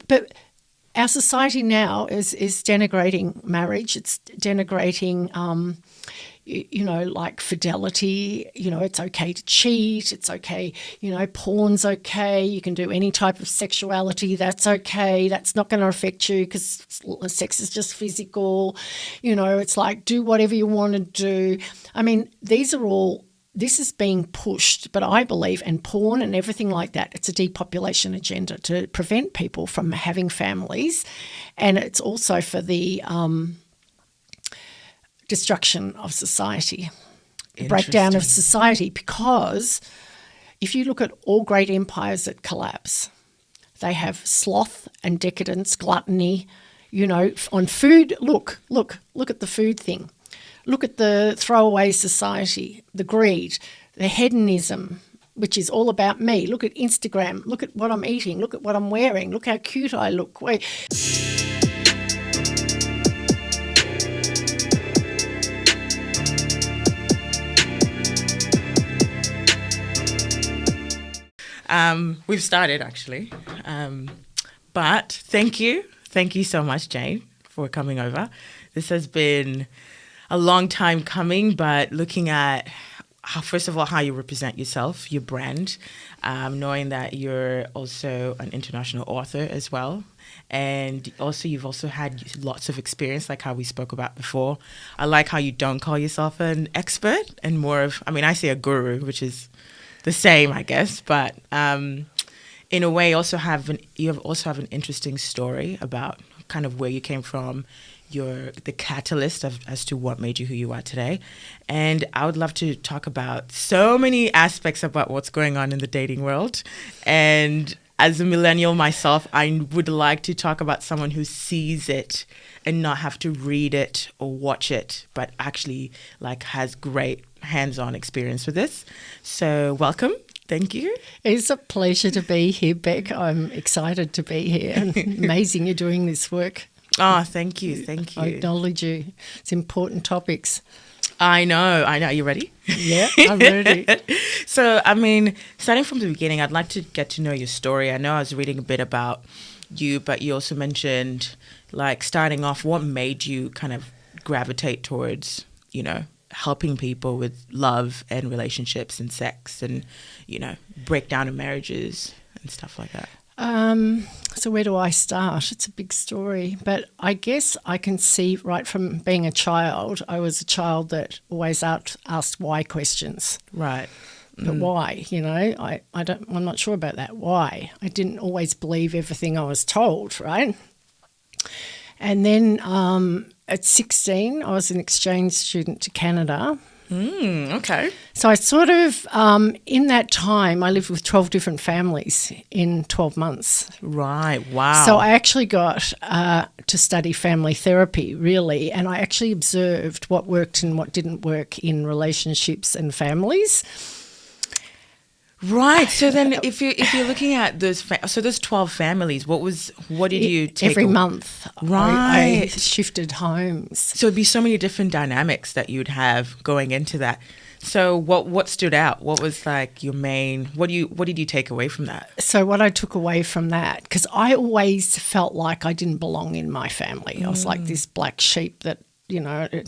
But our society now is denigrating marriage. It's denigrating, like fidelity. It's okay to cheat. It's okay. Porn's okay. You can do any type of sexuality. That's okay. That's not going to affect you because sex is just physical. It's like do whatever you want to do. I mean, this is being pushed, but I believe, and porn and everything like that, it's a depopulation agenda to prevent people from having families, and it's also for the destruction of society, the breakdown of society, because if you look at all great empires that collapse, they have sloth and decadence, gluttony, on food. Look at the food thing. Look at the throwaway society, the greed, the hedonism, which is all about me. Look at Instagram. Look at what I'm eating. Look at what I'm wearing. Look how cute I look. We've started actually, but thank you so much, Jane, for coming over. This has been a long time coming, but looking at first of all how you represent yourself, your brand, knowing that you're also an international author as well, and also you've also had lots of experience, like how we spoke about before. I like how you don't call yourself an expert and more of, I say a guru, which is the same, I guess, but in a way you also have an interesting story about kind of where you came from. You're the catalyst as to what made you who you are today. And I would love to talk about so many aspects about what's going on in the dating world. And as a millennial myself, I would like to talk about someone who sees it and not have to read it or watch it, but actually has great hands-on experience with this. So welcome. Thank you. It's a pleasure to be here, Beck. I'm excited to be here. And amazing you're doing this work. Oh, thank you. I acknowledge you. It's important topics. I know. You ready? Yeah, I'm ready. So, starting from the beginning, I'd like to get to know your story. I know I was reading a bit about you, but you also mentioned, starting off, what made you kind of gravitate towards, helping people with love and relationships and sex and, breakdown of marriages and stuff like that. So where do I start? It's a big story, but I guess I can see right from being a child, I was a child that always asked why questions. Right. But why, I'm not sure about that. Why? I didn't always believe everything I was told, right? And then at 16, I was an exchange student to Canada. Okay. So I sort of, in that time, I lived with 12 different families in 12 months. Right, wow. So I actually got to study family therapy, really, and I actually observed what worked and what didn't work in relationships and families. Right. So then if you're looking at those 12 families, what did you take? Every month, right. I shifted homes. So it'd be so many different dynamics that you'd have going into that. So what stood out? What was your main, what did you take away from that? So what I took away from that, because I always felt like I didn't belong in my family. I was like this black sheep that, I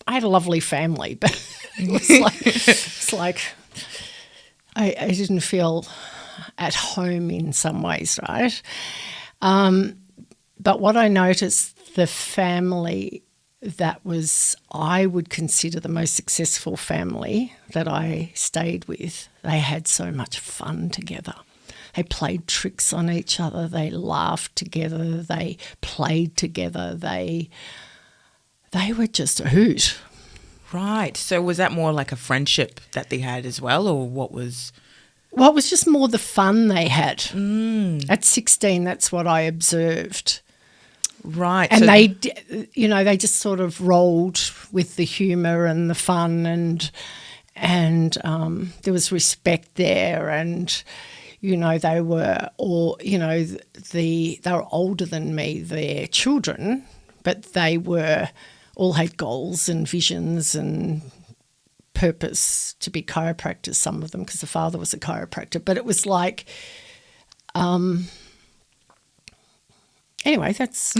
had a lovely family, but it's like I didn't feel at home in some ways, right? But what I noticed, the family that I would consider the most successful family that I stayed with, they had so much fun together. They played tricks on each other. They laughed together. They played together. They were just a hoot. Right. So was that more like a friendship that they had as well, or what was? Well, it was just more the fun they had. At 16, that's what I observed. Right. And they just sort of rolled with the humour and the fun, and there was respect there, and they were all, they were older than me, their children, but they all had goals and visions and purpose to be chiropractors, some of them, because the father was a chiropractor. But it was like Anyway, that's,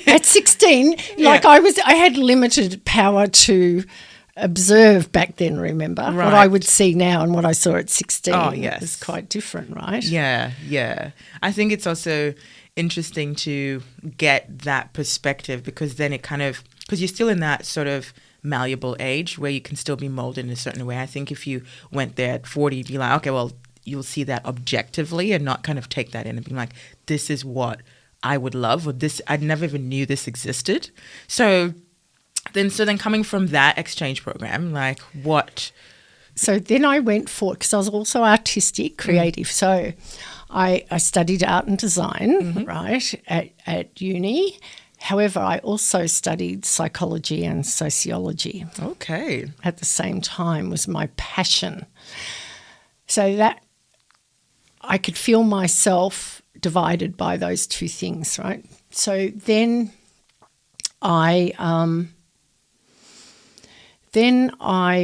at 16, like I had limited power to observe back then, remember? Right. What I would see now and what I saw at 16 Oh, yes. is quite different, right? Yeah. I think it's also interesting to get that perspective, because then it kind of, because you're still in that sort of malleable age where you can still be molded in a certain way. I think if you went there at 40, you'd be like, okay, well, you'll see that objectively and not kind of take that in and be like, this is what I would love, or this, I never even knew this existed. So then coming from that exchange program, like what? So then I went for, because I was also artistic, creative. So I studied art and design, right, at uni. However, I also studied psychology and sociology. Okay. At the same time was my passion. So that I could feel myself divided by those two things, right? So then I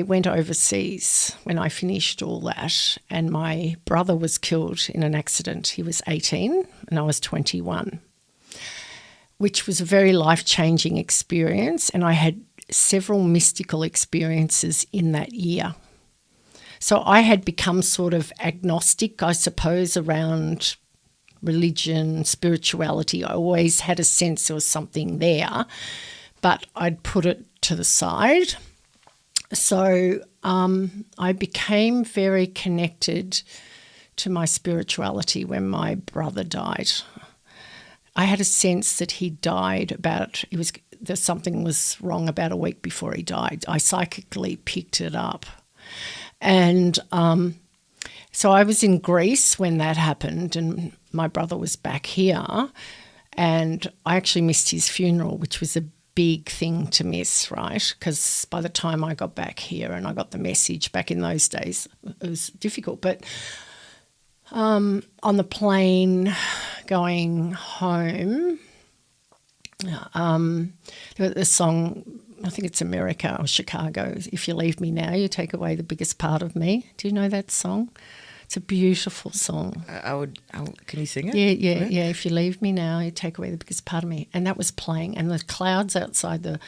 went overseas when I finished all that, and my brother was killed in an accident. He was 18 and I was 21, which was a very life-changing experience, and I had several mystical experiences in that year. So I had become sort of agnostic, I suppose, around religion, spirituality. I always had a sense there was something there, but I'd put it to the side. So I became very connected to my spirituality when my brother died. I had a sense that he died something was wrong about a week before he died. I psychically picked it up. And so I was in Greece when that happened, and my brother was back here, and I actually missed his funeral, which was a big thing to miss, right? Because by the time I got back here and I got the message back in those days, it was difficult. But on the plane going home, the song, I think it's America or Chicago, "If You Leave Me Now, You Take Away the Biggest Part of Me." Do you know that song? It's a beautiful song. Can you sing it? Yeah. "If you leave me now, you take away the biggest part of me." And that was playing, and the clouds outside the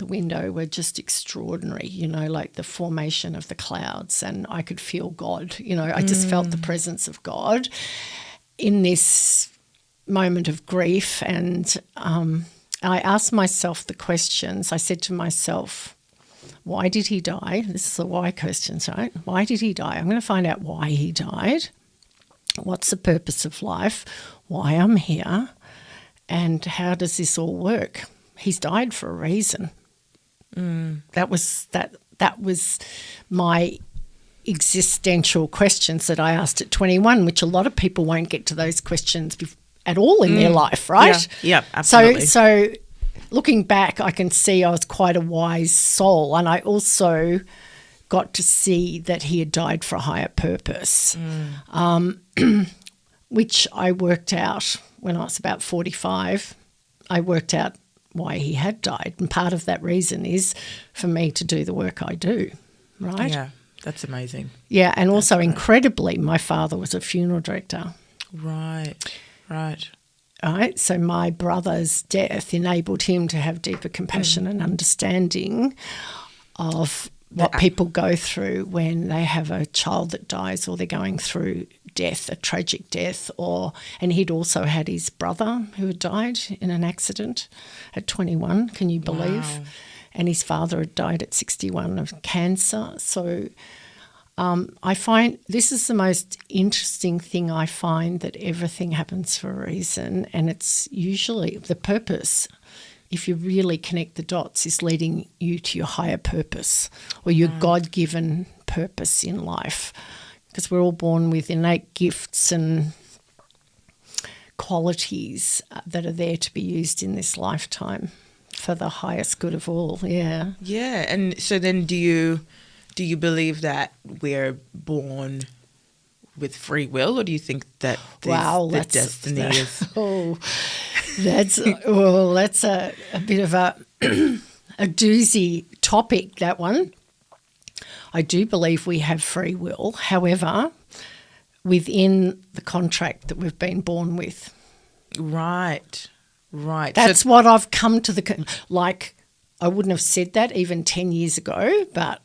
window were just extraordinary, like the formation of the clouds, and I could feel God. I just felt the presence of God in this moment of grief, and I asked myself the questions. I said to myself, why did he die? This is the why questions, right? Why did he die? I'm going to find out why he died. What's the purpose of life? Why I'm here? And how does this all work? He's died for a reason. That was my existential questions that I asked at 21, which a lot of people won't get to those questions at all in their life, right? Yeah, absolutely. So looking back, I can see I was quite a wise soul, and I also got to see that he had died for a higher purpose, which I worked out when I was about 45. I worked out why he had died, and part of that reason is for me to do the work I do, right? Yeah, that's amazing. Yeah, and also incredibly, my father was a funeral director. Right. All right, so my brother's death enabled him to have deeper compassion and understanding of what people go through when they have a child that dies, or they're going through death, a tragic death, and he'd also had his brother who had died in an accident at 21, can you believe? Wow. And his father had died at 61 of cancer. So I find this is the most interesting thing. I find that everything happens for a reason, and it's usually the purpose, if you really connect the dots, is leading you to your higher purpose or your God-given purpose in life, because we're all born with innate gifts and qualities that are there to be used in this lifetime for the highest good of all. Yeah. Yeah, and so then do you believe that we're born with free will, or do you think that the destiny is? Oh, that's a bit of a doozy topic, that one. I do believe we have free will, however, within the contract that we've been born with. Right. Right. That's what I've come to like. I wouldn't have said that even 10 years ago, but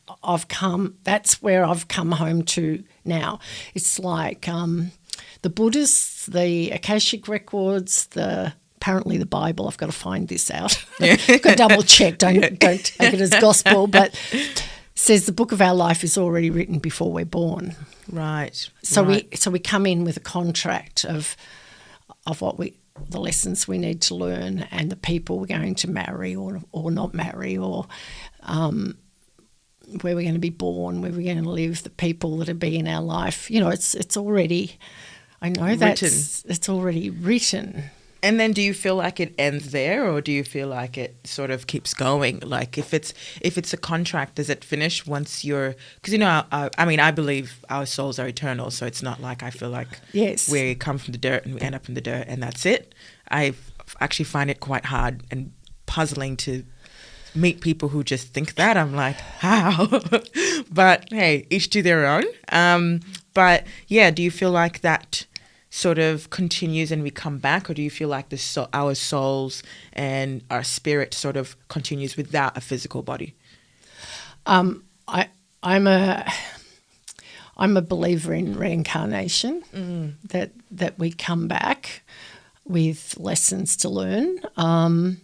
that's where I've come home to now. It's like the Buddhists, the Akashic records, apparently the Bible. I've got to find this out. I've got to double check. Don't take it as gospel, but says the book of our life is already written before we're born. Right. So right. we come in with a contract of the lessons we need to learn and the people we're going to marry or not marry, or where we're going to be born, where we're going to live, the people that will be in our life. It's already, I know that it's already written. And then do you feel like it ends there, or do you feel like it sort of keeps going? Like if it's a contract, does it finish once you're, because I believe our souls are eternal, so it's not like I feel like we come from the dirt and we end up in the dirt and that's it. I actually find it quite hard and puzzling to meet people who just think that. I'm like, how? But hey, each to their own. But yeah, do you feel like that sort of continues and we come back, or do you feel like our souls and our spirit sort of continues without a physical body? I'm a believer in reincarnation, that we come back with lessons to learn. I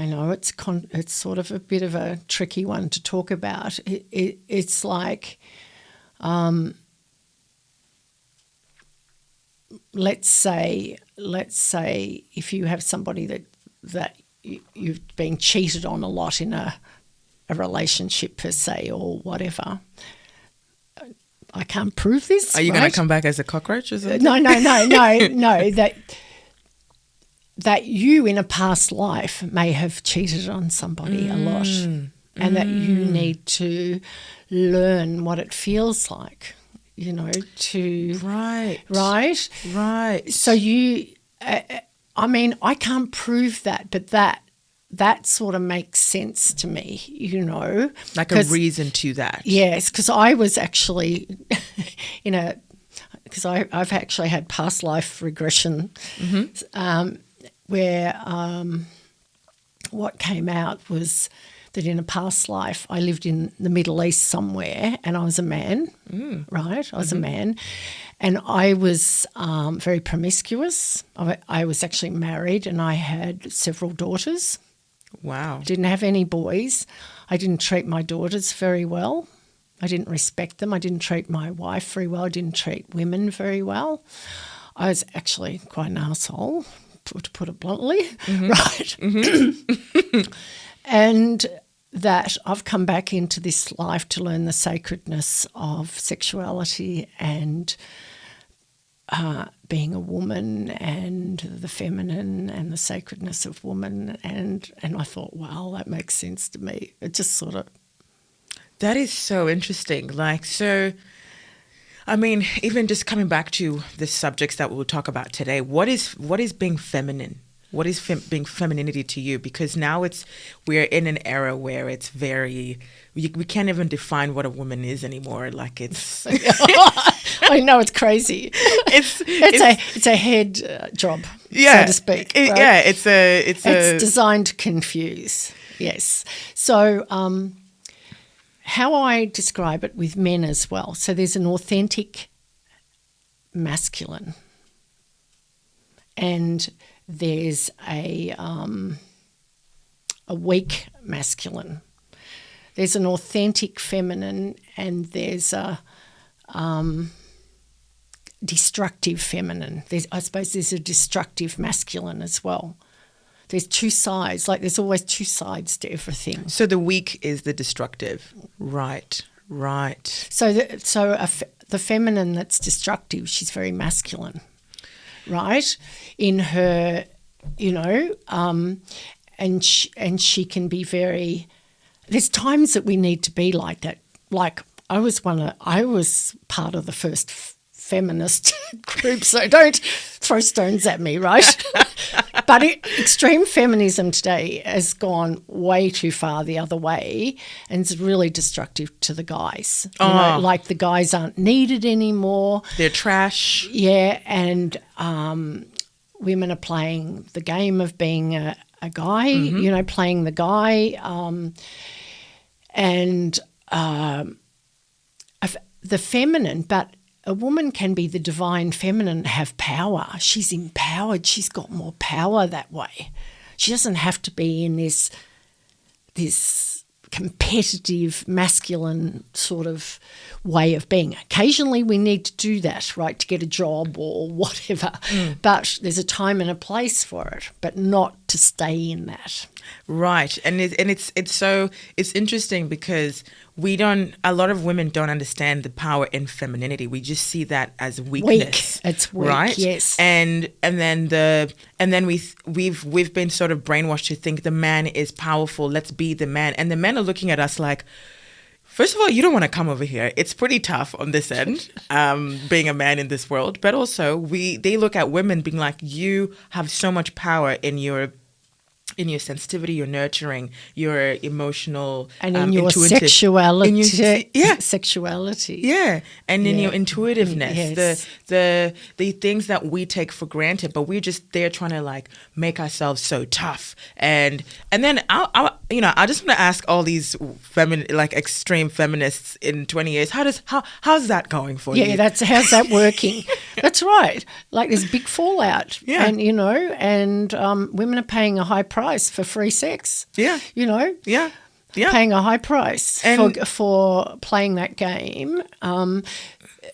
know it's sort of a bit of a tricky one to talk about. It's like, let's say if you have somebody that you've been cheated on a lot in a relationship per se or whatever. I can't prove this. Are you going to come back as a cockroach or something? No. That you in a past life may have cheated on somebody a lot, and that you need to learn what it feels like. Right. So I can't prove that, but that sort of makes sense to me, Like a reason to that. Yes, because I was actually because I've actually had past life regression, where what came out was that in a past life I lived in the Middle East somewhere, and I was a man, right? I was a man, and I was very promiscuous. I was actually married, and I had several daughters. Wow. Didn't have any boys. I didn't treat my daughters very well. I didn't respect them. I didn't treat my wife very well. I didn't treat women very well. I was actually quite an arsehole, to put it bluntly, right? And that I've come back into this life to learn the sacredness of sexuality and being a woman and the feminine and the sacredness of woman. And I thought, wow, that makes sense to me. It just sort of... That is so interesting. Even just coming back to the subjects that we'll talk about today, what is being feminine? What is being femininity to you? Because now we're in an era where it's very, we can't even define what a woman is anymore. Like it's... I know, it's crazy. It's a head job, so to speak. Right? Yeah, it's designed to confuse. Yes. So how I describe it with men as well. So there's an authentic masculine, and there's a weak masculine. There's an authentic feminine, and there's a destructive feminine. I suppose there's a destructive masculine as well. There's two sides. Like there's always two sides to everything. So the weak is the destructive. Right. So the feminine that's destructive, she's very masculine, right? In her, and she can be very... There's times that we need to be like that. Like I was part of the first feminist group, so don't throw stones at me, right? But extreme feminism today has gone way too far the other way, and it's really destructive to the guys. Like the guys aren't needed anymore. They're trash. Yeah, and women are playing the game of being a guy, you know, playing the guy, and the feminine, but a woman can be the divine feminine, have power. She's empowered. She's got more power that way. She doesn't have to be in this competitive masculine sort of way of being. Occasionally we need to do that, right, to get a job or whatever. But there's a time and a place for it, but not to stay in that. Right. And it's interesting because a lot of women don't understand the power in femininity. We just see that as weakness. It's weak, right? yes. And then we've been sort of brainwashed to think the man is powerful. Let's be the man. And the men are looking at us like, first of all, you don't want to come over here. It's pretty tough on this end, being a man in this world. But also, they look at women being like, you have so much power in your sensitivity, your nurturing, your emotional, and in your intuitive, sexuality, sexuality, and in your intuitiveness, the things that we take for granted, but we're just there trying to like make ourselves so tough, and then I just want to ask all these extreme feminists in 20 years, how's that going for you? Yeah, how's that working? That's right. Like there's big fallout, and women are paying a high price for free sex. Yeah. Paying a high price for playing that game.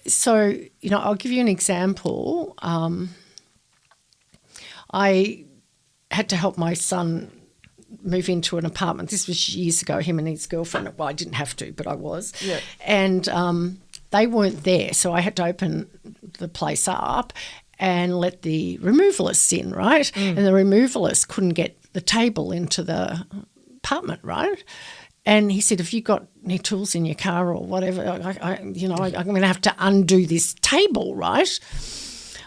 So, I'll give you an example. I had to help my son move into an apartment. This was years ago, him and his girlfriend. Well, I didn't have to, but I was. Yeah. And they weren't there, so I had to open the place up and let the removalists in, right? And the removalists couldn't get the table into the apartment, right? And he said, have you got any tools in your car or whatever? I'm going to have to undo this table, right?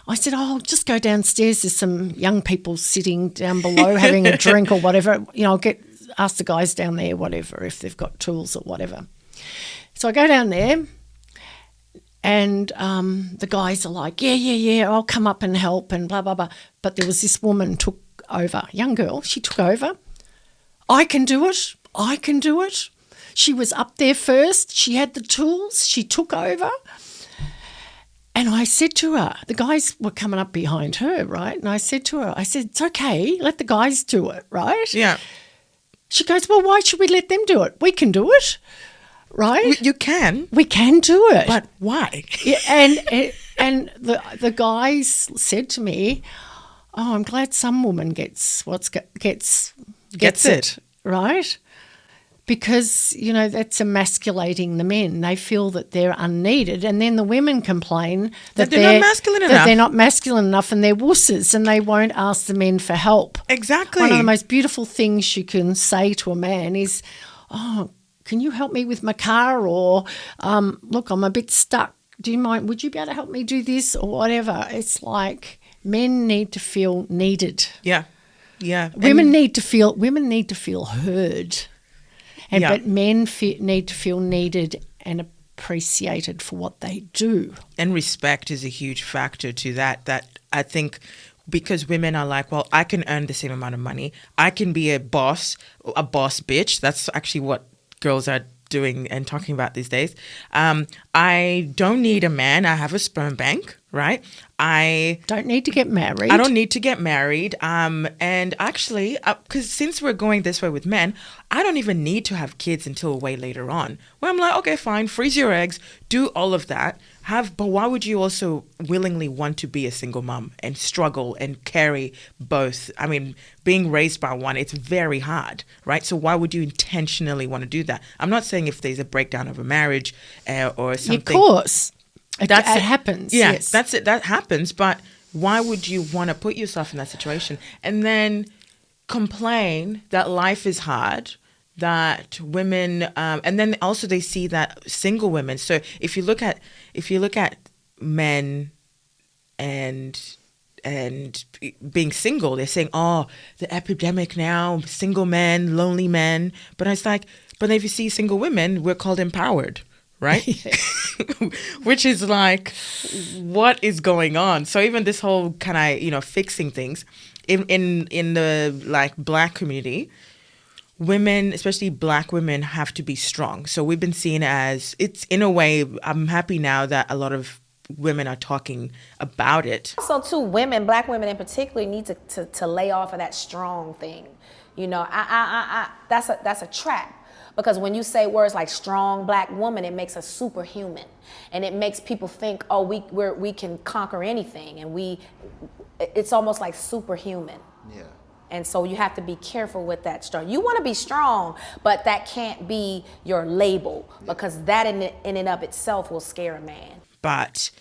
I said, just go downstairs. There's some young people sitting down below having a drink or whatever. I'll ask the guys down there, whatever, if they've got tools or whatever. So I go down there. And the guys are like, yeah, I'll come up and help and blah, blah, blah. But there was this woman took over, young girl, she took over. I can do it. She was up there first. She had the tools. She took over. And I said to her, the guys were coming up behind her, right? And I said to her, it's okay, let the guys do it, right? Yeah. She goes, well, why should we let them do it? We can do it. Right? You can. We can do it. But why? Yeah, and the guys said to me, I'm glad some woman gets it, right? Because, that's emasculating the men. They feel that they're unneeded, and then the women complain that they're not masculine enough. That they're not masculine enough and they're wusses and they won't ask the men for help. Exactly. One of the most beautiful things you can say to a man is, can you help me with my car? Or, look, I'm a bit stuck. Do you mind? Would you be able to help me do this or whatever? It's like men need to feel needed. Yeah. Women need to feel heard. But men need to feel needed and appreciated for what they do. And respect is a huge factor to that I think, because women are like, well, I can earn the same amount of money. I can be a boss bitch. That's actually what girls are doing and talking about these days. I don't need a man. I have a sperm bank, right? I don't need to get married. I don't need to get married. And actually, because since we're going this way with men, I don't even need to have kids until way later on. Where I'm like, okay, fine, freeze your eggs, do all of that. But why would you also willingly want to be a single mom and struggle and carry both? I mean, being raised by one, it's very hard, right? So why would you intentionally want to do that? I'm not saying if there's a breakdown of a marriage or something. Of course. It happens. Yeah, yes. That's it. That happens. But why would you want to put yourself in that situation and then complain that life is hard? That women, and then also they see that single women. So if you look at men and being single, they're saying, oh, the epidemic now, single men, lonely men. But it's like, but if you see single women, we're called empowered, right? Which is like, what is going on? So even this whole kind of, fixing things in the like Black community, women, especially Black women, have to be strong. So we've been seen as, it's in a way, I'm happy now that a lot of women are talking about it. Also, too, women, Black women in particular, need to lay off of that strong thing. That's a trap. Because when you say words like strong Black woman, it makes us superhuman, and it makes people think, oh, we can conquer anything, and it's almost like superhuman. Yeah. And so you have to be careful with that strong. You want to be strong, but that can't be your label, because that in and of itself will scare a man. But,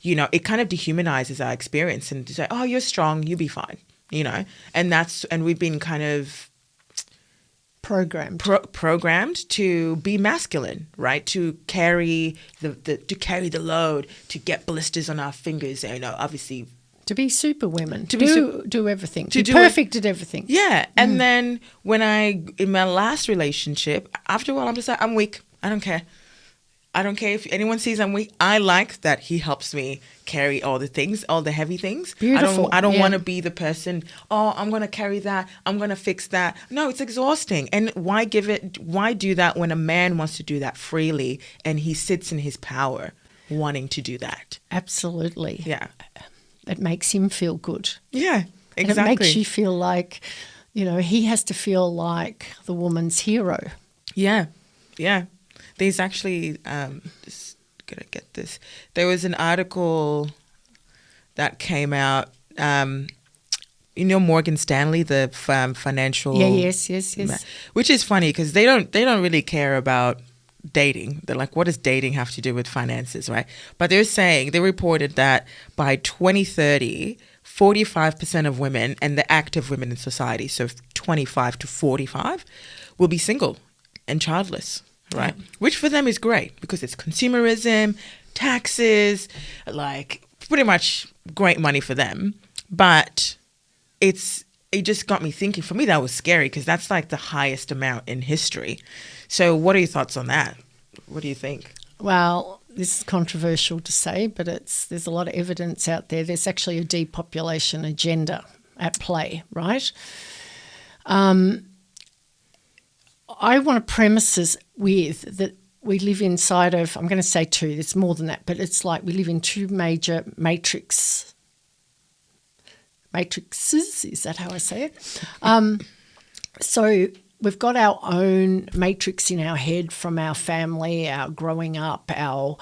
it kind of dehumanizes our experience and to say, oh, you're strong, you'll be fine, and we've been kind of programmed to be masculine, right? To carry the load, to get blisters on our fingers, obviously. To be super women, to do everything, to be perfect at everything. Yeah. And then in my last relationship, after a while, I'm just like, I'm weak. I don't care. I don't care if anyone sees I'm weak. I like that he helps me carry all the things, all the heavy things. Beautiful. I don't want to be the person, oh, I'm going to carry that. I'm going to fix that. No, it's exhausting. And why do that when a man wants to do that freely and he sits in his power wanting to do that? Absolutely. Yeah. It makes him feel good. Yeah, exactly. And it makes you feel like, he has to feel like the woman's hero. Yeah, yeah. There's actually, just gonna get this. There was an article that came out. Morgan Stanley, the financial. Yeah. Yes. Which is funny because they don't really care about dating. They're like, what does dating have to do with finances, right? But they reported that by 2030, 45% of women and the active women in society, so 25 to 45, will be single and childless. Right. Yeah. Which for them is great because it's consumerism, taxes, like pretty much great money for them. But it just got me thinking. For me, that was scary because that's like the highest amount in history. So what are your thoughts on that? What do you think? Well, this is controversial to say, but there's a lot of evidence out there. There's actually a depopulation agenda at play, right? I want to premise this with that we live inside of, I'm going to say two, it's more than that, but it's like we live in two major matrices, is that how I say it? So we've got our own matrix in our head from our family, our growing up, our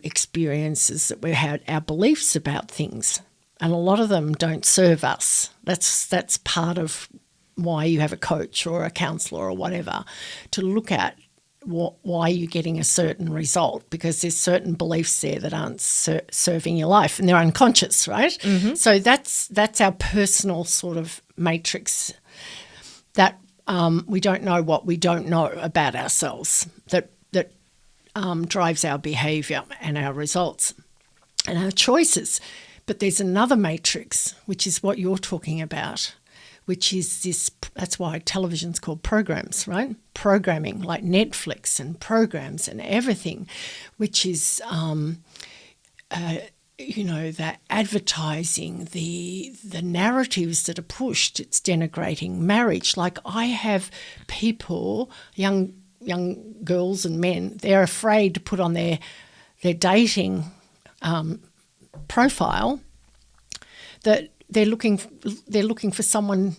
experiences that we had, our beliefs about things, and a lot of them don't serve us. That's part of why you have a coach or a counsellor or whatever, to look at why you're getting a certain result, because there's certain beliefs there that aren't serving your life and they're unconscious, right? Mm-hmm. So that's our personal sort of matrix that we don't know what we don't know about ourselves that drives our behaviour and our results and our choices. But there's another matrix, which is what you're talking about, which is this, that's why television's called programs, right? Programming, like Netflix and programs and everything, which is, that advertising, the narratives that are pushed, it's denigrating marriage. Like I have people, young girls and men, they're afraid to put on their dating profile that they're looking for someone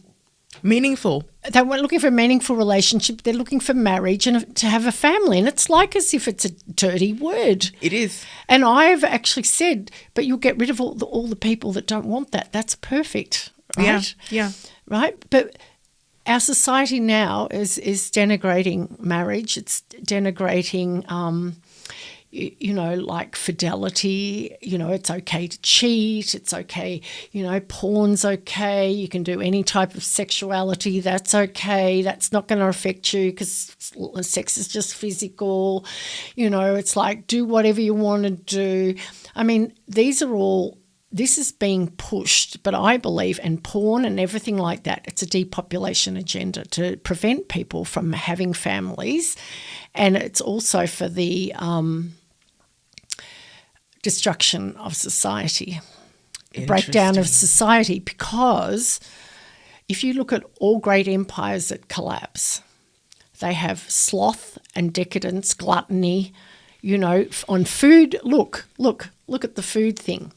meaningful. They weren't looking for a meaningful relationship. They're looking for marriage and to have a family. And it's like as if it's a dirty word. It is. And I've actually said, but you'll get rid of all the people that don't want that. That's perfect, right? Yeah. Right? But our society now is denigrating marriage. It's denigrating like fidelity, it's okay to cheat, it's okay, porn's okay, you can do any type of sexuality, that's okay, that's not going to affect you because sex is just physical, it's like do whatever you want to do. I mean, these are all this is being pushed, but I believe, and porn and everything like that, it's a depopulation agenda to prevent people from having families, and it's also for the destruction of society, the breakdown of society, because if you look at all great empires that collapse, they have sloth and decadence, gluttony, on food. Look at the food thing.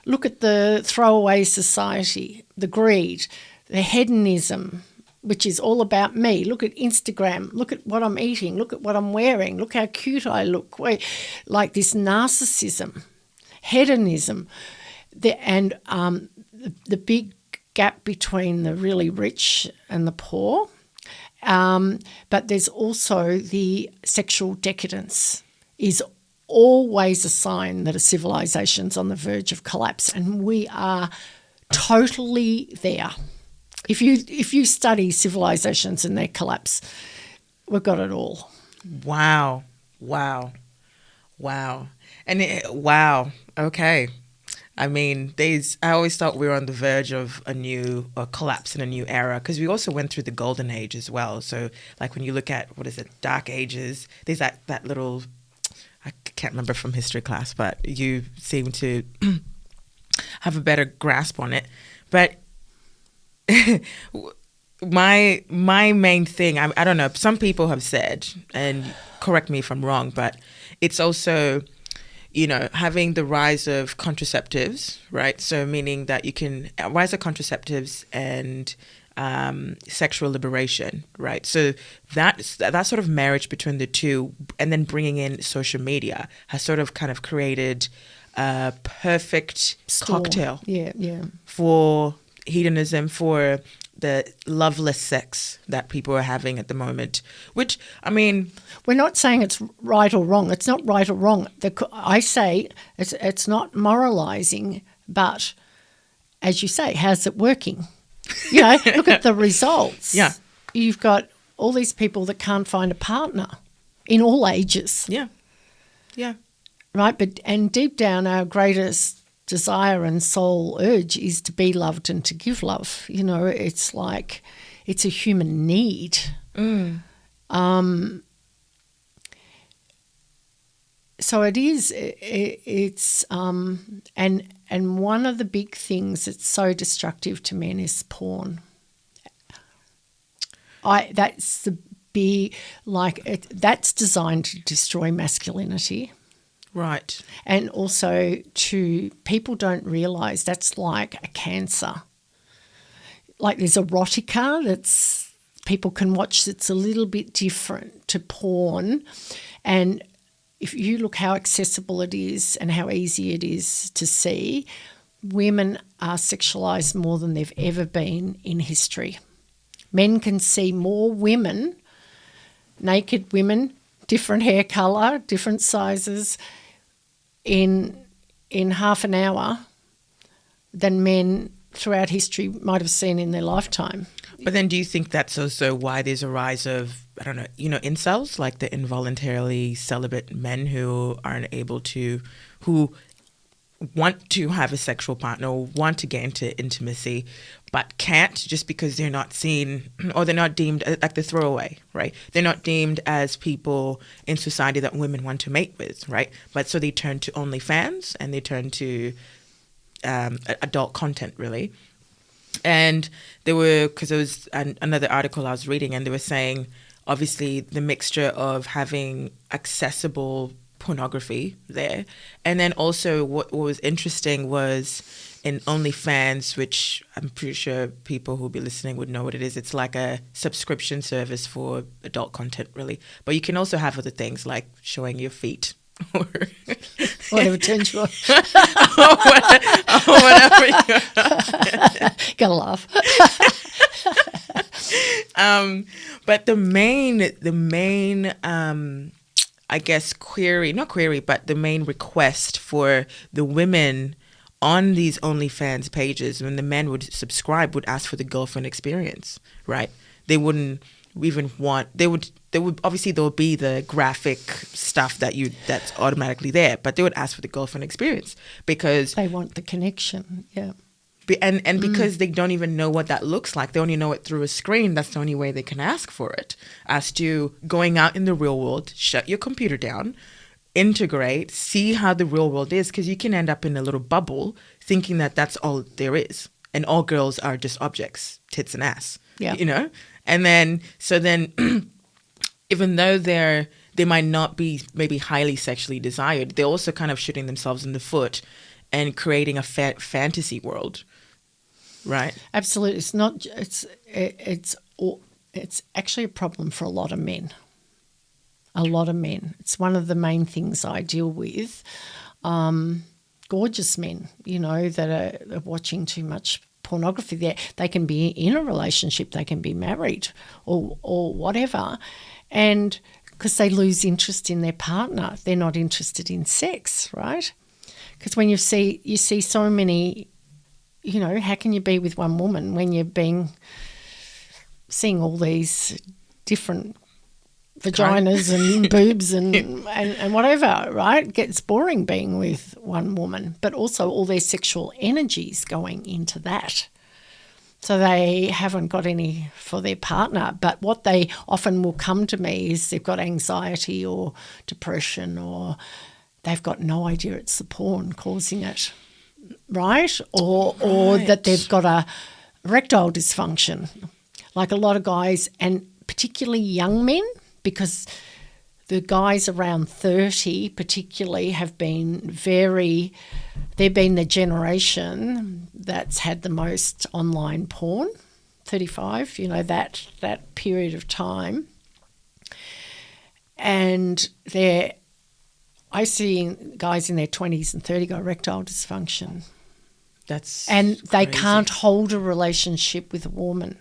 Look at the throwaway society, the greed, the hedonism, which is all about me. Look at Instagram. Look at what I'm eating. Look at what I'm wearing. Look how cute I look. Like this narcissism, hedonism, and the big gap between the really rich and the poor. But there's also the sexual decadence is always a sign that a civilization's on the verge of collapse, and we are totally there. If you study civilizations and their collapse, we've got it all. Wow. And wow. Okay. I mean, I always thought we were on the verge of a collapse in a new era, because we also went through the golden age as well. So like when you look at, Dark Ages, there's that little, I can't remember from history class, but you seem to have a better grasp on it. But my main thing, I don't know, some people have said, and correct me if I'm wrong, but it's also, having the rise of contraceptives, right? So meaning that you can rise of contraceptives and sexual liberation, right? So that sort of marriage between the two, and then bringing in social media, has sort of kind of created a perfect cocktail for hedonism, for the loveless sex that people are having at the moment, which, I mean, we're not saying it's right or wrong. It's not right or wrong. I say it's not moralizing, but as you say, how's it working? Look at the results. Yeah. You've got all these people that can't find a partner in all ages. Yeah. Yeah. Right? And deep down, our greatest desire and soul urge is to be loved and to give love. It's like, it's a human need. So it is, it's, and one of the big things that's so destructive to men is porn. That's designed to destroy masculinity. Right. And also people don't realise that's like a cancer. Like there's erotica that's people can watch that's a little bit different to porn. And if you look how accessible it is and how easy it is to see, women are sexualised more than they've ever been in history. Men can see more women, naked women, different hair colour, different sizes, in half an hour than men throughout history might have seen in their lifetime. But then do you think that's also why there's a rise of, I don't know, incels, like the involuntarily celibate men who aren't able to, who want to have a sexual partner or want to get into intimacy, but can't just because they're not seen, or they're not deemed like the throwaway, right? They're not deemed as people in society that women want to mate with, right? But so they turn to OnlyFans and they turn to adult content, really. And because there was another article I was reading, and they were saying, obviously, the mixture of having accessible pornography there, and then also what was interesting was in OnlyFans, which I'm pretty sure people who'll be listening would know what it is. It's like a subscription service for adult content, really. But you can also have other things like showing your feet. Or whatever turns you on. Whatever. Gotta laugh. But the main I guess but the main request for the women on these OnlyFans pages, when the men would subscribe, would ask for the girlfriend experience, right? They wouldn't even want, they there will be the graphic stuff that's automatically there, but they would ask for the girlfriend experience because They want the connection. Yeah. and because they don't even know what that looks like. They only know it through a screen. That's the only way they can ask for it. As to going out in the real world, shut your computer down, integrate, see how the real world is, because you can end up in a little bubble thinking that that's all there is, and all girls are just objects, tits and ass. Yeah. You know? And then even though they might not be maybe highly sexually desired, they're also kind of shooting themselves in the foot and creating a fantasy world, right? Absolutely. It's not. It's actually a problem for a lot of men. A lot of men. It's one of the main things I deal with. Gorgeous men, that are watching too much pornography. They can be in a relationship, they can be married or whatever, and because they lose interest in their partner, they're not interested in sex, right? Because when you see so many, how can you be with one woman when you're seeing all these different vaginas and boobs and whatever, right? It gets boring being with one woman, but also all their sexual energies going into that. So they haven't got any for their partner. But what they often will come to me is they've got anxiety or depression, or they've got no idea it's the porn causing it, right? Or that they've got a erectile dysfunction. Like a lot of guys, and particularly young men, because the guys around 30 particularly have been they've been the generation that's had the most online porn, 35, that period of time. And I see guys in their 20s and 30 got erectile dysfunction. And they can't hold a relationship with a woman.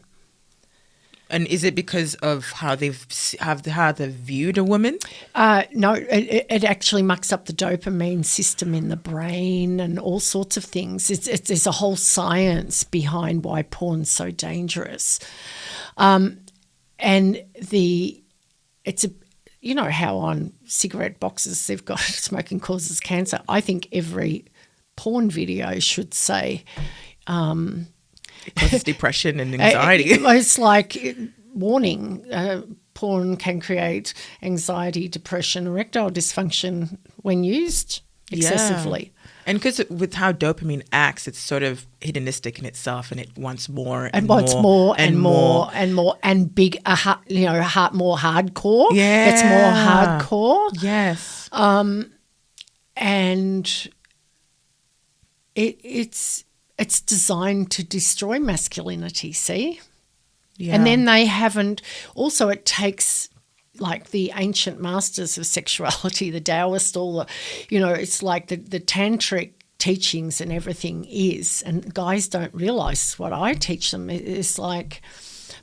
And is it because of how they've viewed a woman? No, it actually mucks up the dopamine system in the brain and all sorts of things. There's a whole science behind why porn's so dangerous. And it's how on cigarette boxes they've got smoking causes cancer. I think every porn video should say. It causes depression and anxiety. It's like warning, porn can create anxiety, depression, erectile dysfunction when used excessively. Yeah. And because with how dopamine acts, it's sort of hedonistic in itself, and it wants more and wants more and more and more and big, more hardcore. Yeah, it's more hardcore. Yes, and it's designed to destroy masculinity, see? Yeah. And then they haven't – also it takes like the ancient masters of sexuality, the Taoist, it's like the tantric teachings and everything is, and guys don't realise what I teach them. It's like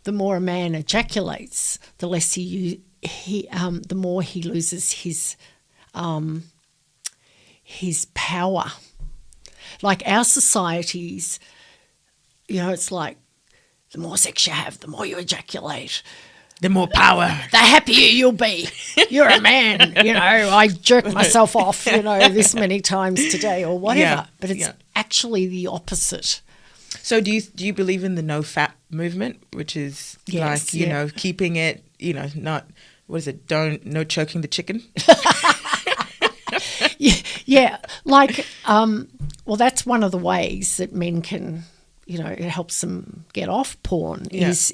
the more a man ejaculates, the less the more he loses his power. Like our societies, it's like the more sex you have, the more you ejaculate. The more power. The happier you'll be. You're a man, I jerked myself off, this many times today or whatever. Yeah, but it's actually the opposite. So do you believe in the no fap movement, which is keeping it, not, what is it, no choking the chicken? Yeah, like, well, that's one of the ways that men can, it helps them get off porn. But it's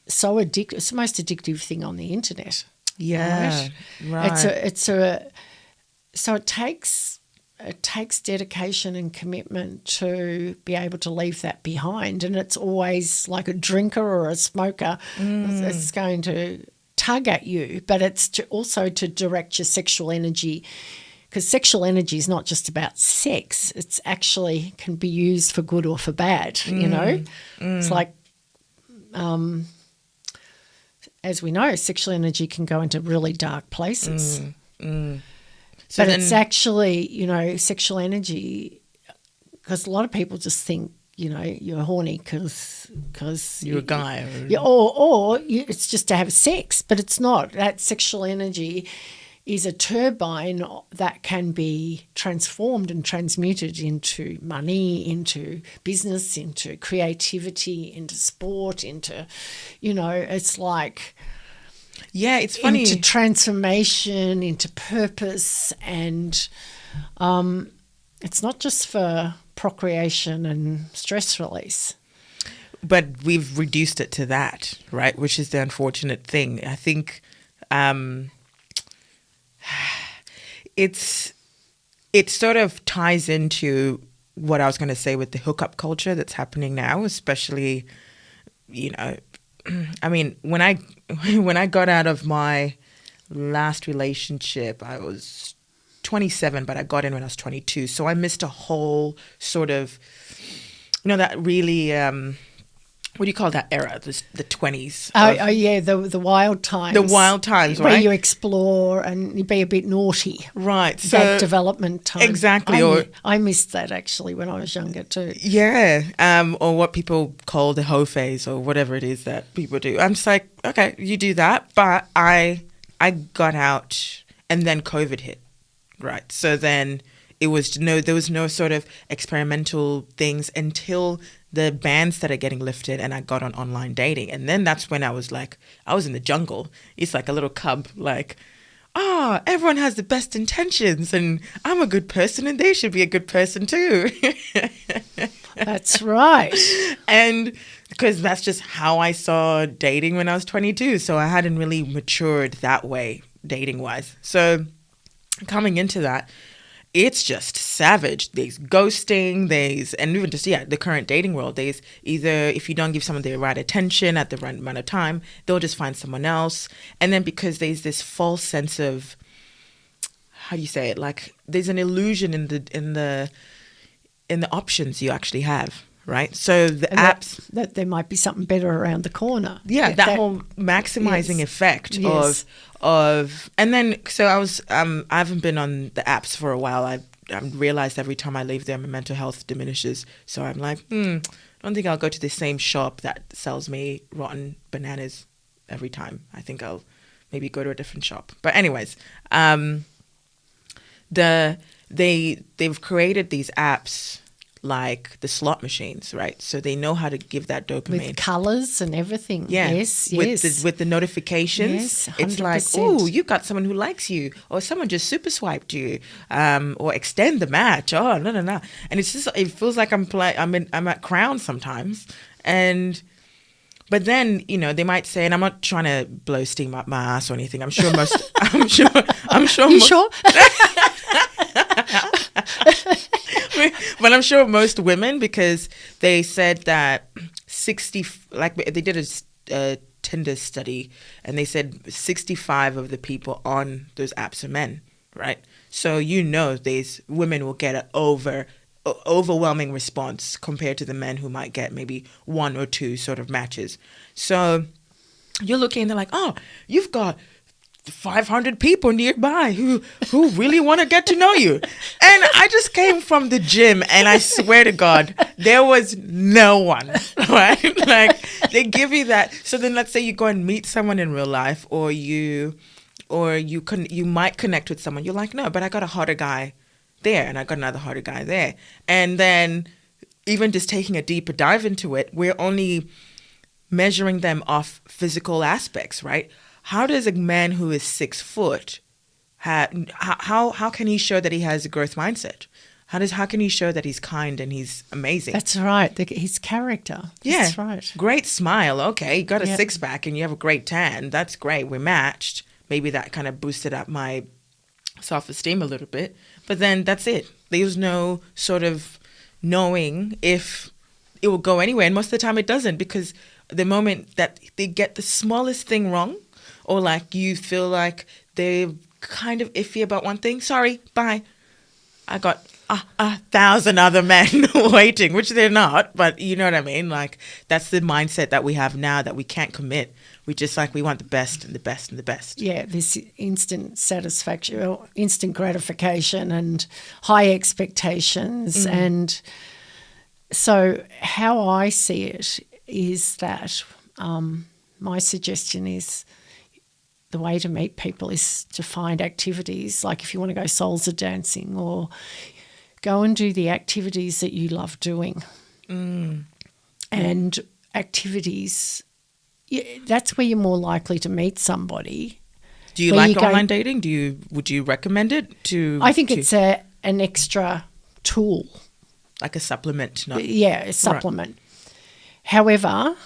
so addictive. It's the most addictive thing on the internet. Yeah, right. So it takes dedication and commitment to be able to leave that behind, and it's always like a drinker or a smoker. It's going to tug at you, but it's also to direct your sexual energy, because sexual energy is not just about sex. It's actually can be used for good or for bad, It's like, as we know, sexual energy can go into really dark places. But it's actually, sexual energy, because a lot of people just think, you're horny because You're a guy. it's just to have sex, but it's not. That sexual energy is a turbine that can be transformed and transmuted into money, into business, into creativity, into sport, into, it's like... Yeah, it's funny. Into transformation, into purpose, and it's not just for procreation and stress release. But we've reduced it to that, right? Which is the unfortunate thing. I think it sort of ties into what I was going to say with the hookup culture that's happening now, especially, I mean, when I got out of my last relationship, I was 27, but I got in when I was 22. So I missed a whole sort of, that really, what do you call that era? The 20s. Oh yeah, the wild times. The wild times, right? Where you explore and you be a bit naughty. Right. So that development time. Exactly. I missed that actually when I was younger too. Yeah. Or what people call the hoe phase or whatever it is that people do. I'm just like, okay, you do that. But I got out and then COVID hit. Right. So then there was no sort of experimental things until the bans started getting lifted and I got on online dating. And then that's when I was in the jungle. It's like a little cub, like, everyone has the best intentions and I'm a good person and they should be a good person too. That's right. And because that's just how I saw dating when I was 22. So I hadn't really matured that way dating wise. So coming into that, it's just savage. There's ghosting, and even just, the current dating world, there's either if you don't give someone the right attention at the right amount of time, they'll just find someone else. And then because there's this false sense of, how do you say it? Like there's an illusion in the options you actually have. Right. So the apps that there might be something better around the corner. Yeah. That whole maximizing effect of, and then, so I haven't been on the apps for a while. I realized every time I leave there, my mental health diminishes. So I'm like, I don't think I'll go to the same shop that sells me rotten bananas every time. I think I'll maybe go to a different shop. But anyways, they've created these apps like the slot machines, right? So they know how to give that dopamine. With colours and everything. Yeah. Yes. With the notifications. Yes, 100%. It's like, oh, you got someone who likes you, or someone just super swiped you, or extend the match. Oh, no. And it's just, it feels like I'm at Crown sometimes. But then, they might say, and I'm not trying to blow steam up my ass or anything. I'm sure most, You sure? But I'm sure most women, because they said that 60, like they did a Tinder study, and they said 65 of the people on those apps are men, right? So these women will get an overwhelming response compared to the men who might get maybe one or two sort of matches. So you're looking and they're like, oh, you've got 500 people nearby who really want to get to know you. And I just came from the gym and I swear to God, there was no one, right? Like they give you that. So then let's say you go and meet someone in real life, or you might connect with someone. You're like, no, but I got a hotter guy there and I got another hotter guy there. And then even just taking a deeper dive into it, we're only measuring them off physical aspects, right? How does a man who is 6 foot, how can he show that he has a growth mindset? How can he show that he's kind and he's amazing? That's right. His character. Yeah. That's right. Great smile. Okay. You got a six pack and you have a great tan. That's great. We're matched. Maybe that kind of boosted up my self-esteem a little bit. But then that's it. There's no sort of knowing if it will go anywhere. And most of the time it doesn't, because the moment that they get the smallest thing wrong, or like you feel like they're kind of iffy about one thing, sorry, bye. I got 1,000 other men waiting, which they're not, but you know what I mean? Like that's the mindset that we have now, that we can't commit. We just we want the best and the best and the best. Yeah, this instant satisfaction, or instant gratification and high expectations. And So how I see it is that my suggestion is the way to meet people is to find activities, like if you want to go salsa dancing, or go and do the activities that you love doing. And activities, that's where you're more likely to meet somebody. Do you like online dating? Would you recommend it to? I think it's an extra tool. Like a supplement, no? Yeah, a supplement. Right. However,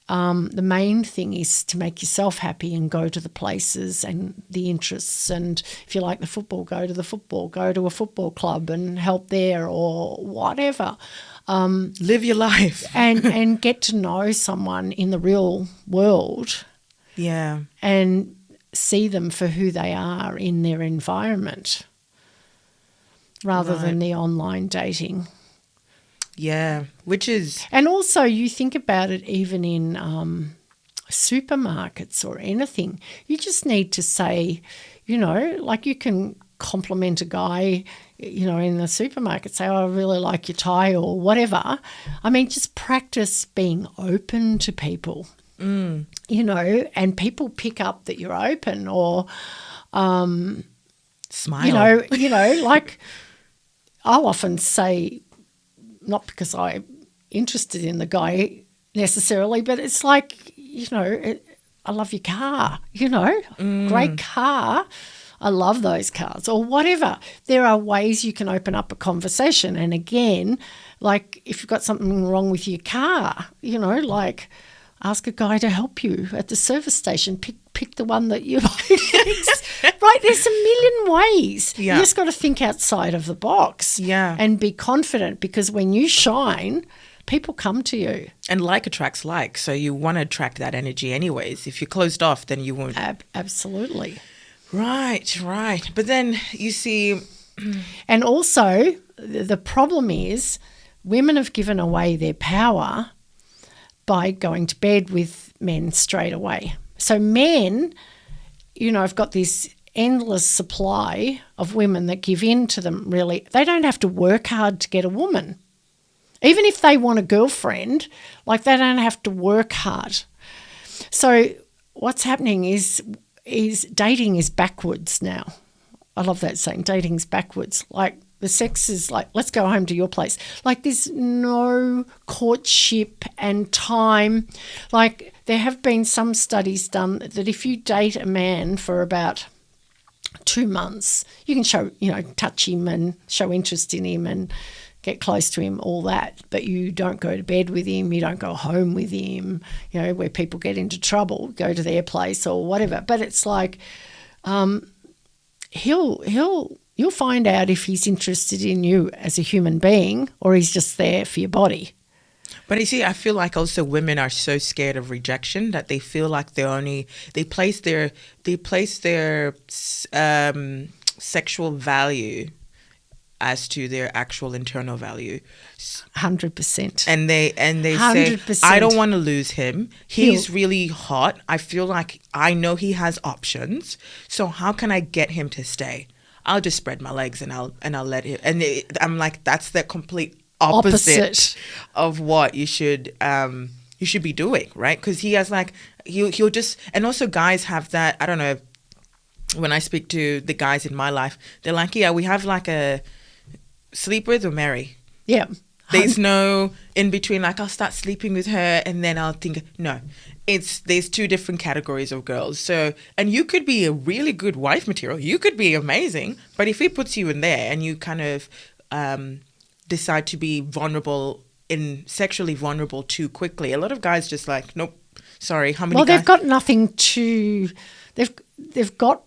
the main thing is to make yourself happy and go to the places and the interests. And if you like the football, go to the football, go to a football club and help there or whatever. Live your life. and get to know someone in the real world. Yeah. And see them for who they are in their environment rather than the online dating. Yeah, which is... And also you think about it even in supermarkets or anything. You just need to say, like you can compliment a guy, in the supermarket, say, oh, I really like your tie or whatever. I mean, just practice being open to people, and people pick up that you're open or... Smile. Like I'll often say, not because I'm interested in the guy necessarily, but it's like, I love your car, great car. I love those cars or whatever. There are ways you can open up a conversation. And again, like if you've got something wrong with your car, like ask a guy to help you at the service station. Pick the one that you like. Right, there's a million ways. Yeah. You just got to think outside of the box. Yeah. And be confident, because when you shine, people come to you. And like attracts like, so you want to attract that energy anyways. If you're closed off, then you won't. Absolutely. Right. But then you see... And also, the problem is women have given away their power by going to bed with men straight away. So men, have got this endless supply of women that give in to them, really. They don't have to work hard to get a woman. Even if they want a girlfriend, like they don't have to work hard. So what's happening is dating is backwards now. I love that saying, dating's backwards. Like the sex is like, let's go home to your place. Like there's no courtship and time. Like there have been some studies done that if you date a man for about 2 months, you can show, touch him and show interest in him and get close to him, all that. But you don't go to bed with him, you don't go home with him, where people get into trouble, go to their place or whatever. But it's like you'll find out if he's interested in you as a human being or he's just there for your body. But you see, I feel like also women are so scared of rejection that they feel like they place their sexual value as to their actual internal value. 100%. And they 100%. Say, I don't want to lose him. He's really hot. I feel like I know he has options. So how can I get him to stay? I'll just spread my legs and I'll let him. And I'm like, that's the complete opposite of what you should be doing, right? Because he has like he'll just, and also guys have that. I don't know. When I speak to the guys in my life, they're like, yeah, we have like a sleep with or marry. Yeah. There's no in between. Like I'll start sleeping with her and then I'll think no. There's 2 different categories of girls. So, and you could be a really good wife material. You could be amazing, but if he puts you in there and you kind of decide to be sexually vulnerable too quickly, a lot of guys just like, nope, sorry. How many? Well, they've got nothing to. They've got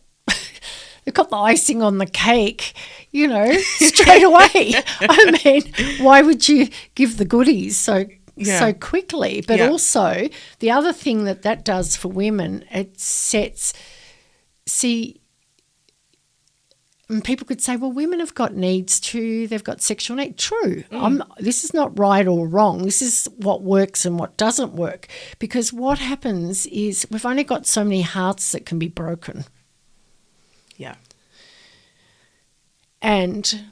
the icing on the cake, straight away. I mean, why would you give the goodies so quickly? But also, the other thing that does for women, it sets. And people could say, well, women have got needs too. They've got sexual needs. True. This is not right or wrong. This is what works and what doesn't work. Because what happens is we've only got so many hearts that can be broken. Yeah. And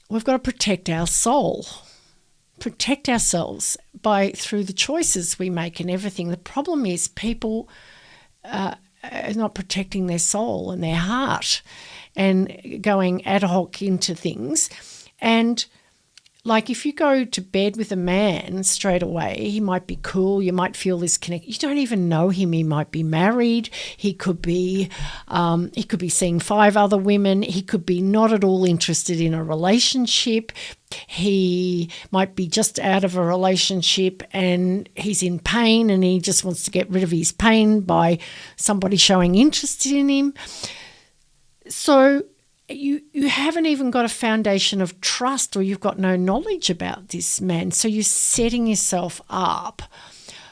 we've got to protect our soul, protect ourselves through the choices we make and everything. The problem is people are not protecting their soul and their heart and going ad hoc into things. And like if you go to bed with a man straight away, he might be cool, you might feel this connection. You don't even know him. He might be married. He could be seeing 5 other women. He could be not at all interested in a relationship. He might be just out of a relationship and he's in pain and he just wants to get rid of his pain by somebody showing interest in him. So you haven't even got a foundation of trust, or you've got no knowledge about this man. So you're setting yourself up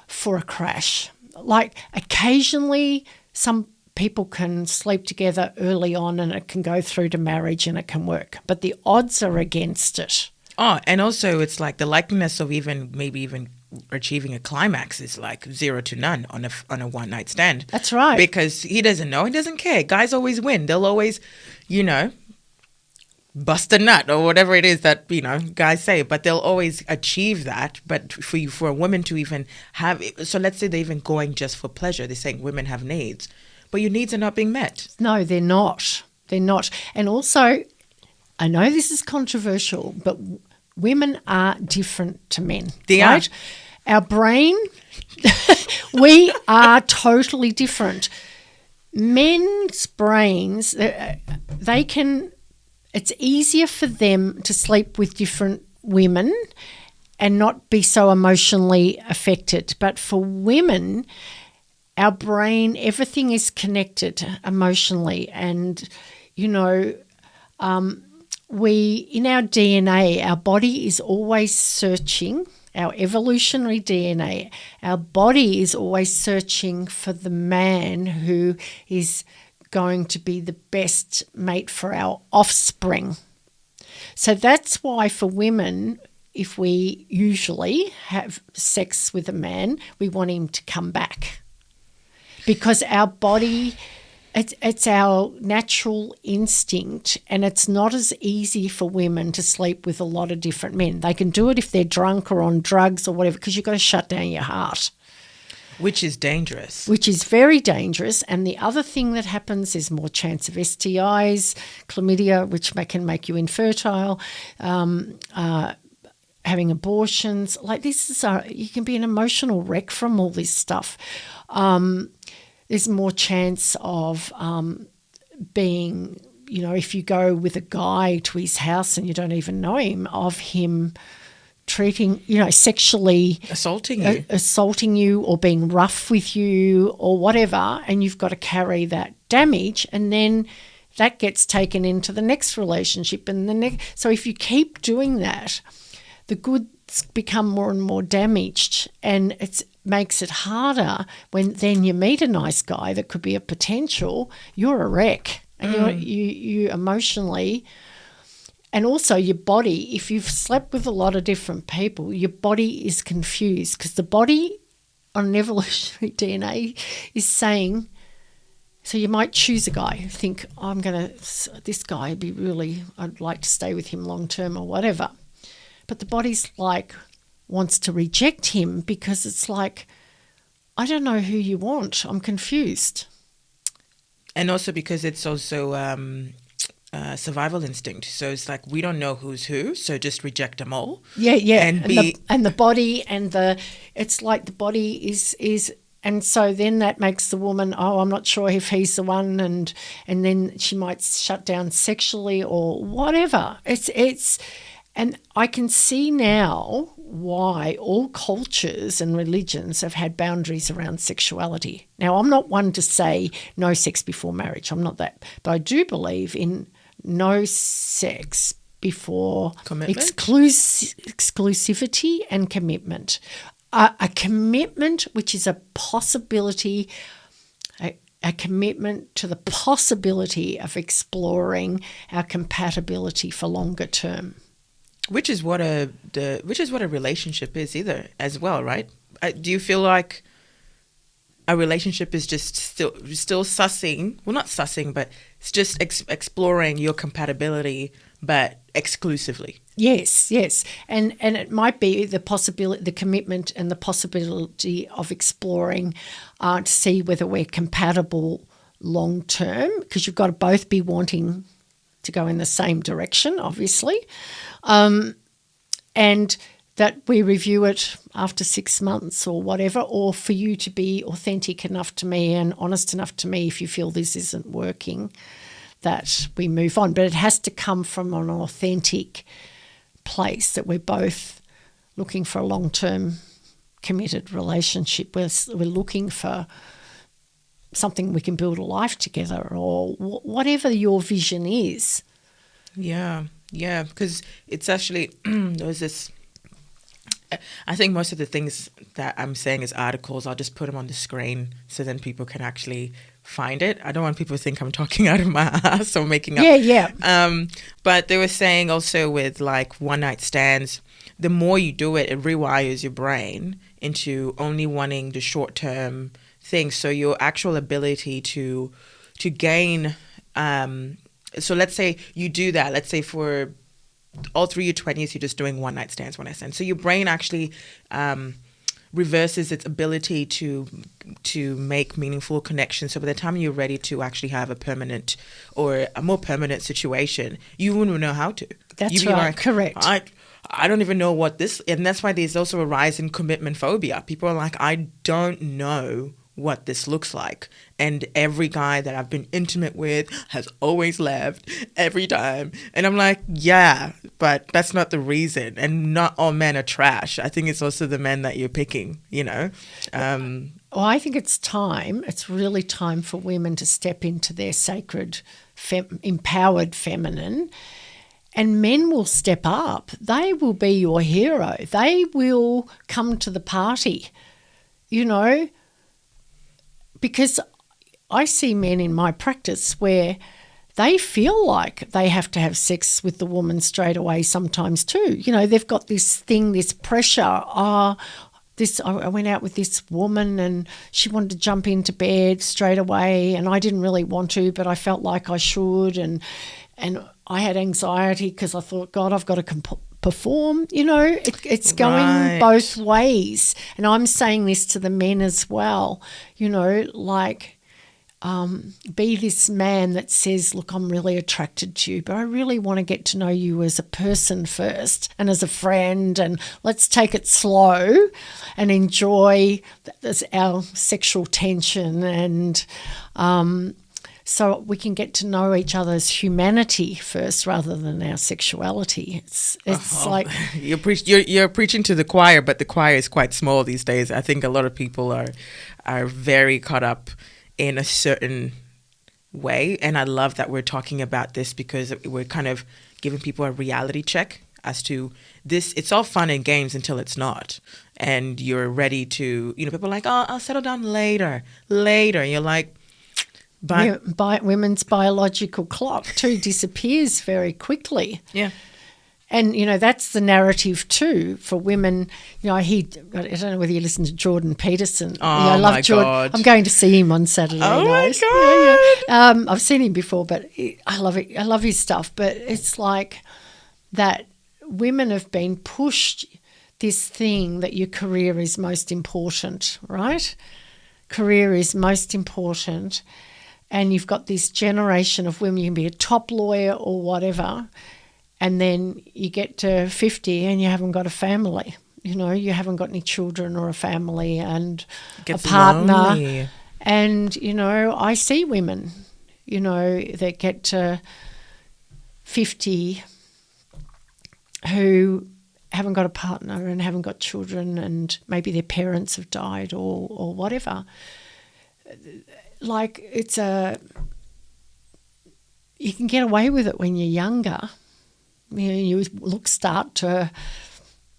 for a crash. Like occasionally some people can sleep together early on and it can go through to marriage and it can work. But the odds are against it. Oh, and also it's like the likeliness of maybe even achieving a climax is like 0 to none on a one night stand. That's right. Because he doesn't know, he doesn't care. Guys always win. They'll always, bust a nut or whatever it is that, guys say, but they'll always achieve that. But for a woman to even have it, so let's say they're even going just for pleasure. They're saying women have needs, but your needs are not being met. No, they're not. They're not. And also, I know this is controversial, but women are different to men. They right? Our brain, we are totally different. Men's brains, it's easier for them to sleep with different women and not be so emotionally affected. But for women, our brain, everything is connected emotionally. And, we, in our DNA, our body is always searching, our evolutionary DNA, our body is always searching for the man who is going to be the best mate for our offspring. So that's why for women, if we usually have sex with a man, we want him to come back. Because our body, it's our natural instinct, and it's not as easy for women to sleep with a lot of different men. They can do it if they're drunk or on drugs or whatever, because you've got to shut down your heart. Which is dangerous. Which is very dangerous. And the other thing that happens is more chance of STIs, chlamydia, which can make you infertile, having abortions. Like you can be an emotional wreck from all this stuff. There's more chance of being, if you go with a guy to his house and you don't even know him, of him treating, sexually assaulting you or being rough with you or whatever, and you've got to carry that damage, and then that gets taken into the next relationship and the next. So if you keep doing that, the goods become more and more damaged, and it makes it harder when then you meet a nice guy that could be a potential. You're a wreck, and you emotionally. And also your body, if you've slept with a lot of different people, your body is confused, because the body on an evolutionary DNA is saying, so you might choose a guy, think, this guy I'd like to stay with him long term or whatever. But the body's wants to reject him, because it's like, I don't know who you want. I'm confused. And also because it's also survival instinct. So it's like, we don't know who's who, so just reject them all. Yeah. And the body it's like the body is, and so then that makes the woman, I'm not sure if he's the one, and then she might shut down sexually or whatever. And I can see now why all cultures and religions have had boundaries around sexuality. Now, I'm not one to say no sex before marriage. I'm not that. But I do believe in no sex before exclusivity and commitment. A commitment which is a possibility, a commitment to the possibility of exploring our compatibility for longer term. Which is what a relationship is as well, right? Do you feel like a relationship is just still sussing? Well, not sussing, but it's just exploring your compatibility but exclusively. Yes, yes. And it might be the possibility, the commitment and the possibility of exploring to see whether we're compatible long term, because you've got to both be wanting to go in the same direction, obviously. And that we review it after 6 months or whatever, or for you to be authentic enough to me and honest enough to me if you feel this isn't working, that we move on. But it has to come from an authentic place that we're both looking for a long-term committed relationship. We're looking for something we can build a life together, or whatever your vision is. Yeah, because it's actually, there's this, I think most of the things that I'm saying as articles, I'll just put them on the screen so then people can actually find it. I don't want people to think I'm talking out of my ass or making up. Yeah. But they were saying also with like one night stands, the more you do it, it rewires your brain into only wanting the short term things. So your actual ability to gain, so let's say you do that, let's say for all through your 20s, you're just doing one night stands. So your brain actually reverses its ability to make meaningful connections. So by the time you're ready to actually have a permanent or a more permanent situation, you wouldn't know how to. That's right, like, correct. I don't even know what this, and that's why there's also a rise in commitment phobia. People are like, I don't know what this looks like. And every guy that I've been intimate with has always left every time. And I'm like, yeah, but that's not the reason. And not all men are trash. I think it's also the men that you're picking, you know. Well, I think it's time. It's really time for women to step into their sacred, empowered feminine. And men will step up. They will be your hero. They will come to the party, you know. Because I see men in my practice where they feel like they have to have sex with the woman straight away sometimes too. You know, they've got this thing, this pressure. I went out with this woman and she wanted to jump into bed straight away and I didn't really want to, but I felt like I should. And I had anxiety because I thought, God, I've got to perform. You know, it's going both ways. And I'm saying this to the men as well, you know, like be this man that says, look, I'm really attracted to you, but I really want to get to know you as a person first and as a friend, and let's take it slow and enjoy our sexual tension, and so we can get to know each other's humanity first rather than our sexuality. It's like you're preaching to the choir, but the choir is quite small these days. I think a lot of people are very caught up in a certain way, and I love that we're talking about this because we're kind of giving people a reality check as to this. It's all fun and games until it's not, and you're ready to, you know, people are like, oh, I'll settle down later. And you're like, but women's biological clock too disappears very quickly. Yeah. And, you know, that's the narrative too for women. You know, I don't know whether you listen to Jordan Peterson. Oh, I love my Jordan. God. I'm going to see him on Saturday Oh, night. my God. Yeah. I've seen him before, but I love it. I love his stuff. But it's like that women have been pushed this thing that your career is most important, right? Career is most important. And you've got this generation of women, you can be a top lawyer or whatever, and then you get to 50 and you haven't got a family. You know, you haven't got any children or a family and a partner. Lonely. And, you know, I see women, you know, that get to 50 who haven't got a partner and haven't got children, and maybe their parents have died or whatever. Like, you can get away with it when you're younger. You know, you start to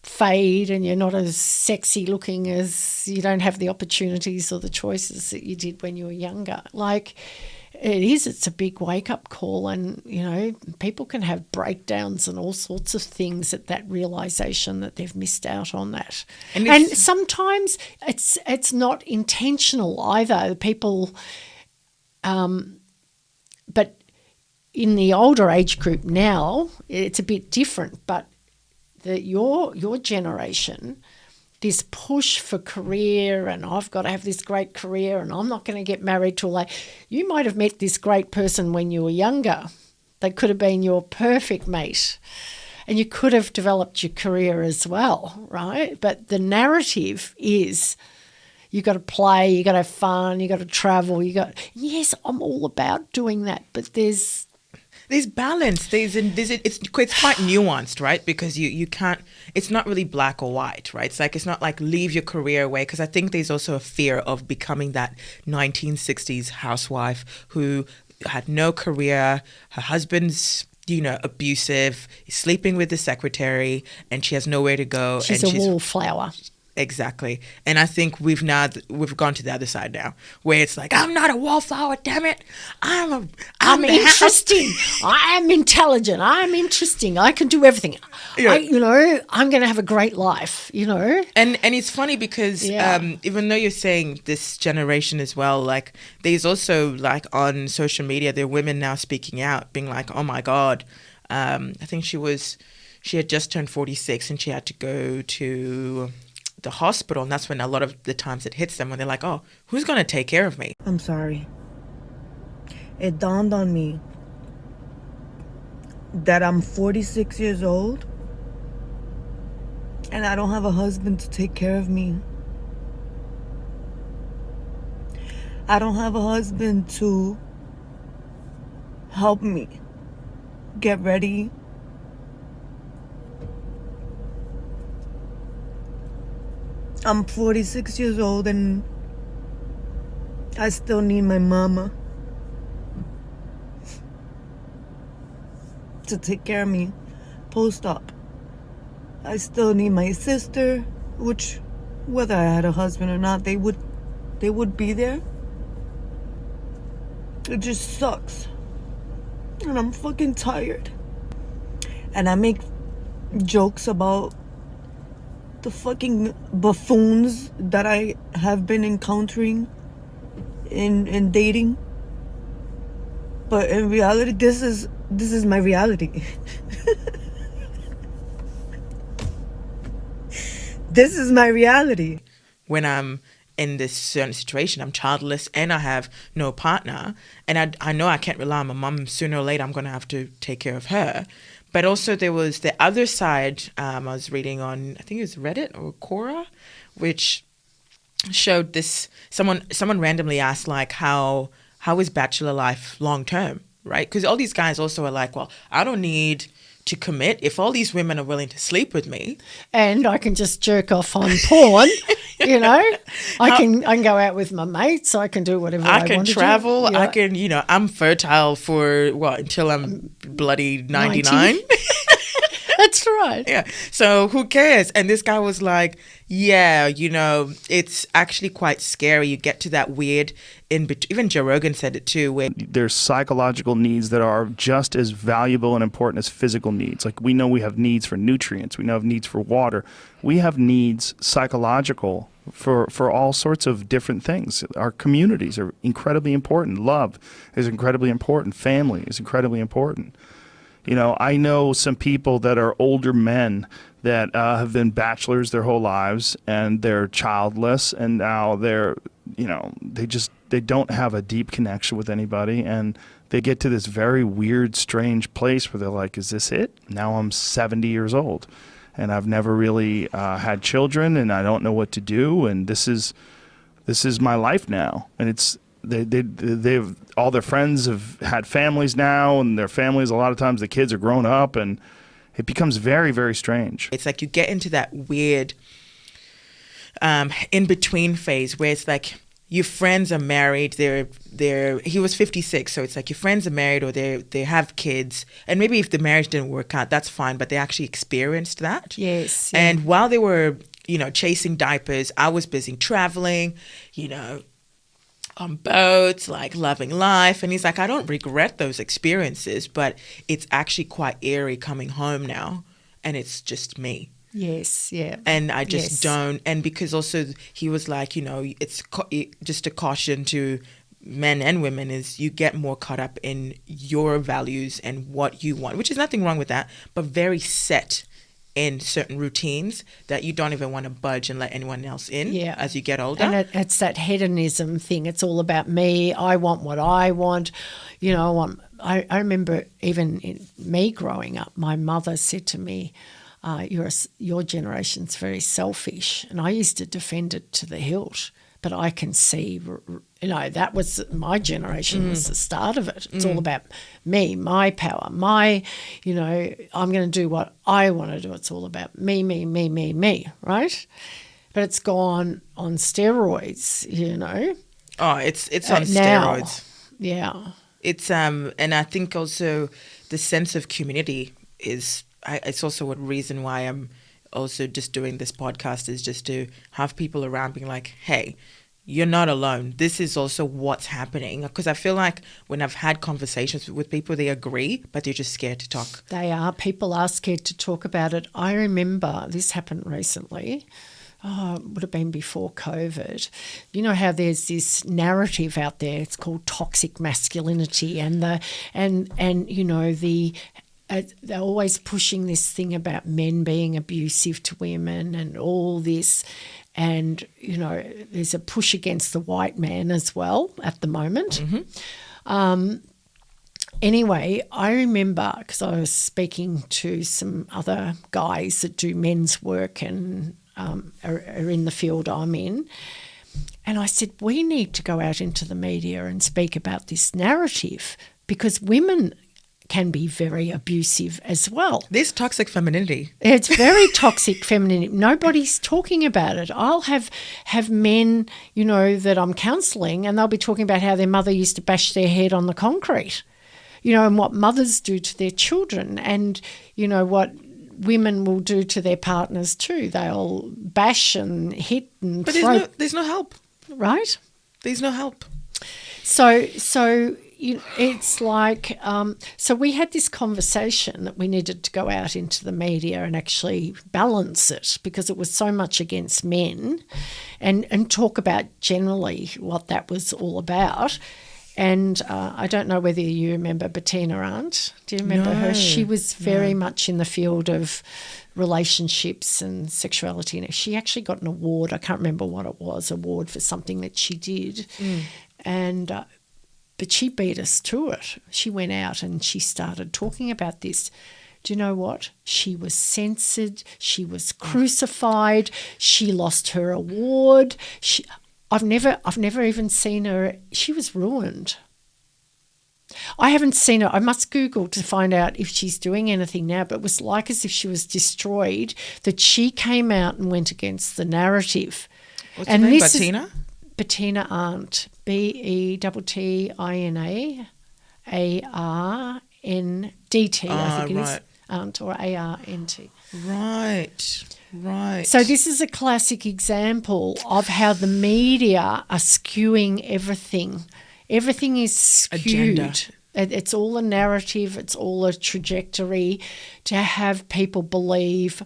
fade and you're not as sexy looking, as you don't have the opportunities or the choices that you did when you were younger. Like, it's a big wake-up call, and, you know, people can have breakdowns and all sorts of things at that realisation that they've missed out on that. And sometimes it's not intentional either. People, but in the older age group now, it's a bit different, but your generation, this push for career and I've got to have this great career and I'm not going to get married till late. You might have met this great person when you were younger. They could have been your perfect mate and you could have developed your career as well, right? But the narrative is you got to play, you got to have fun, you got to travel, yes, I'm all about doing that, but there's balance. It's quite nuanced, right? Because you can't. It's not really black or white, right? It's not like leave your career away. Because I think there's also a fear of becoming that 1960s housewife who had no career. Her husband's abusive, sleeping with the secretary, and she has nowhere to go. She's a wallflower. Exactly. And I think we've gone to the other side now where it's like, I'm not a wallflower, damn it. I'm interesting. I am intelligent. I'm interesting. I can do everything. Yeah. I'm going to have a great life, And it's funny because even though you're saying this generation as well, like there's also like on social media, there are women now speaking out being like, oh my God, I think she had just turned 46 and she had to go to the hospital, and that's when a lot of the times it hits them when they're like, oh, who's going to take care of me? I'm sorry. It dawned on me that I'm 46 years old and I don't have a husband to take care of me. I don't have a husband to help me get ready. I'm 46 years old and I still need my mama to take care of me post-op. I still need my sister, which whether I had a husband or not, they would be there. It just sucks. And I'm fucking tired. And I make jokes about the fucking buffoons that I have been encountering in dating. But in reality, this is my reality. This is my reality. When I'm in this certain situation, I'm childless and I have no partner, and I know I can't rely on my mum. Sooner or later, I'm going to have to take care of her. But also there was the other side. I was reading on, I think it was Reddit or Quora, which showed this. Someone randomly asked like, how is bachelor life long term, right? Because all these guys also are like, well, I don't need to commit if all these women are willing to sleep with me, and I can just jerk off on porn. I can go out with my mates. I can do whatever I want to do. I can travel. Yeah. I can, I'm fertile for until I'm bloody 99. That's right. Yeah. So who cares? And this guy was like, yeah, it's actually quite scary. You get to that weird even Joe Rogan said it too. Where there's psychological needs that are just as valuable and important as physical needs. Like we know we have needs for nutrients. We know we have needs for water. We have needs psychological for all sorts of different things. Our communities are incredibly important. Love is incredibly important. Family is incredibly important. I know some people that are older men that have been bachelors their whole lives and they're childless, and now they don't have a deep connection with anybody, and they get to this very weird, strange place where they're like, is this it? Now I'm 70 years old and I've never really had children and I don't know what to do, and this is my life now. And it's they've all their friends have had families now, and their families, a lot of times the kids are grown up, and it becomes very, very strange. It's like you get into that weird in-between phase where it's like your friends are married, he was 56, so it's like your friends are married or they have kids, and maybe if the marriage didn't work out, that's fine, but they actually experienced that. Yes. Yeah. And while they were, chasing diapers, I was busy traveling, on boats, like loving life. And he's like, I don't regret those experiences, but it's actually quite eerie coming home now, and it's just me. Yes, yeah. And I just don't. And because also he was like, it's just a caution to men and women is you get more caught up in your values and what you want, which is nothing wrong with that, but very set in certain routines that you don't even want to budge and let anyone else in as you get older. And it's that hedonism thing. It's all about me. I want what I want. You know, I remember even in me growing up, my mother said to me, your generation's very selfish. And I used to defend it to the hilt. But I can see, you know, that was my generation was the start of it. It's all about me, my power, you know, I'm going to do what I want to do. It's all about me, right? But it's gone on steroids, you know. Oh, it's on now. steroids. Yeah. It's and I think also the sense of community is. It's also a reason why I'm also just doing this podcast, is just to have people around being like, hey, you're not alone. This is also what's happening. Because I feel like when I've had conversations with people, they agree, but they're just scared to talk. They are. People are scared to talk about it. I remember this happened recently. It would have been before COVID. You know how there's this narrative out there. It's called toxic masculinity, and you know they're always pushing this thing about men being abusive to women and all this. And, you know, there's a push against the white man as well at the moment. Anyway, I remember, because I was speaking to some other guys that do men's work and are in the field I'm in, and I said, we need to go out into the media and speak about this narrative, because women can be very abusive as well. This toxic femininity. It's very toxic femininity. Nobody's talking about it. I'll have men, you know, that I'm counselling, and they'll be talking about how their mother used to bash their head on the concrete, you know, and what mothers do to their children, and, you know, what women will do to their partners too. They'll bash and hit and throw. But there's no help. Right? There's no help. So it's like, so we had this conversation that we needed to go out into the media and actually balance it, because it was so much against men, and talk about generally what that was all about. And I don't know whether you remember Bettina Arndt. Do you remember her? She was very much in the field of relationships and sexuality. And she actually got an award. I can't remember what it was, award for something that she did. And but she beat us to it. She went out and she started talking about this. Do you know what? She was censored. She was crucified. She lost her award. I've never even seen her. She was ruined. I haven't seen her. I must Google to find out if she's doing anything now, but it was like as if she was destroyed, that she came out and went against the narrative. What's her name? Bettina? Bettina Arndt, Bettina Arndt, I think it is. Arndt, or Arndt. Right. So this is a classic example of how the media are skewing everything. Everything is skewed. Agenda. It's all a narrative. It's all a trajectory to have people believe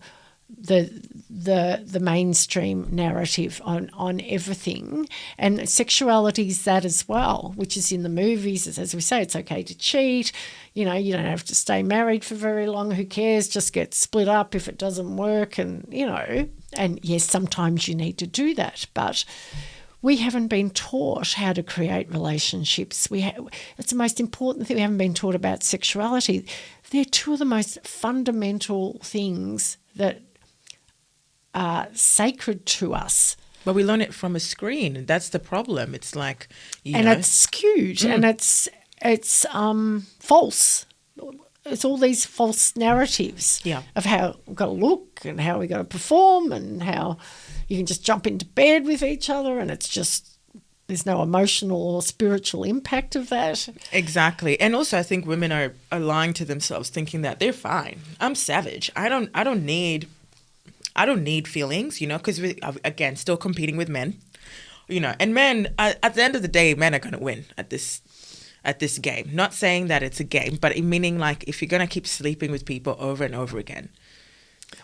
the mainstream narrative on everything. And sexuality is that as well, which is in the movies. As we say, it's okay to cheat. You know, you don't have to stay married for very long. Who cares? Just get split up if it doesn't work. And, you know, and yes, sometimes you need to do that. But we haven't been taught how to create relationships. It's the most important thing. We haven't been taught about sexuality. They're two of the most fundamental things that are sacred to us. But we learn it from a screen. That's the problem. It's like, it's skewed, and it's false. It's all these false narratives of how we've got to look and how we've got to perform and how you can just jump into bed with each other, and it's just there's no emotional or spiritual impact of that. Exactly. And also I think women are lying to themselves, thinking that they're fine. I'm savage. I don't need feelings, you know, because we, again, still competing with men, you know, and men, at the end of the day, men are going to win at this game. Not saying that it's a game, but meaning like if you're going to keep sleeping with people over and over again.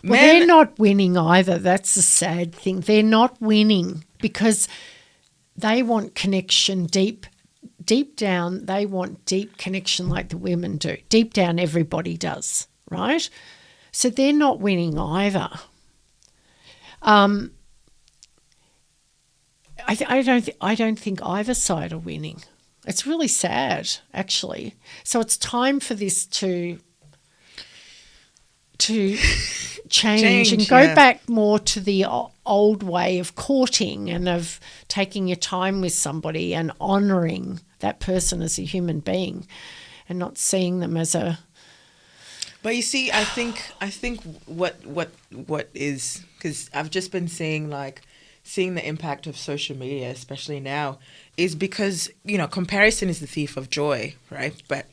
Well, they're not winning either. That's the sad thing. They're not winning because they want connection, deep deep down, they want deep connection like the women do. Deep down, everybody does, right? So they're not winning either. I don't think either side are winning. It's really sad, actually. So it's time for this to change and go back more to the old way of courting and of taking your time with somebody and honouring that person as a human being and not seeing them as a... But you see, I think what is, because I've just been seeing the impact of social media, especially now, is because, you know, comparison is the thief of joy, right? But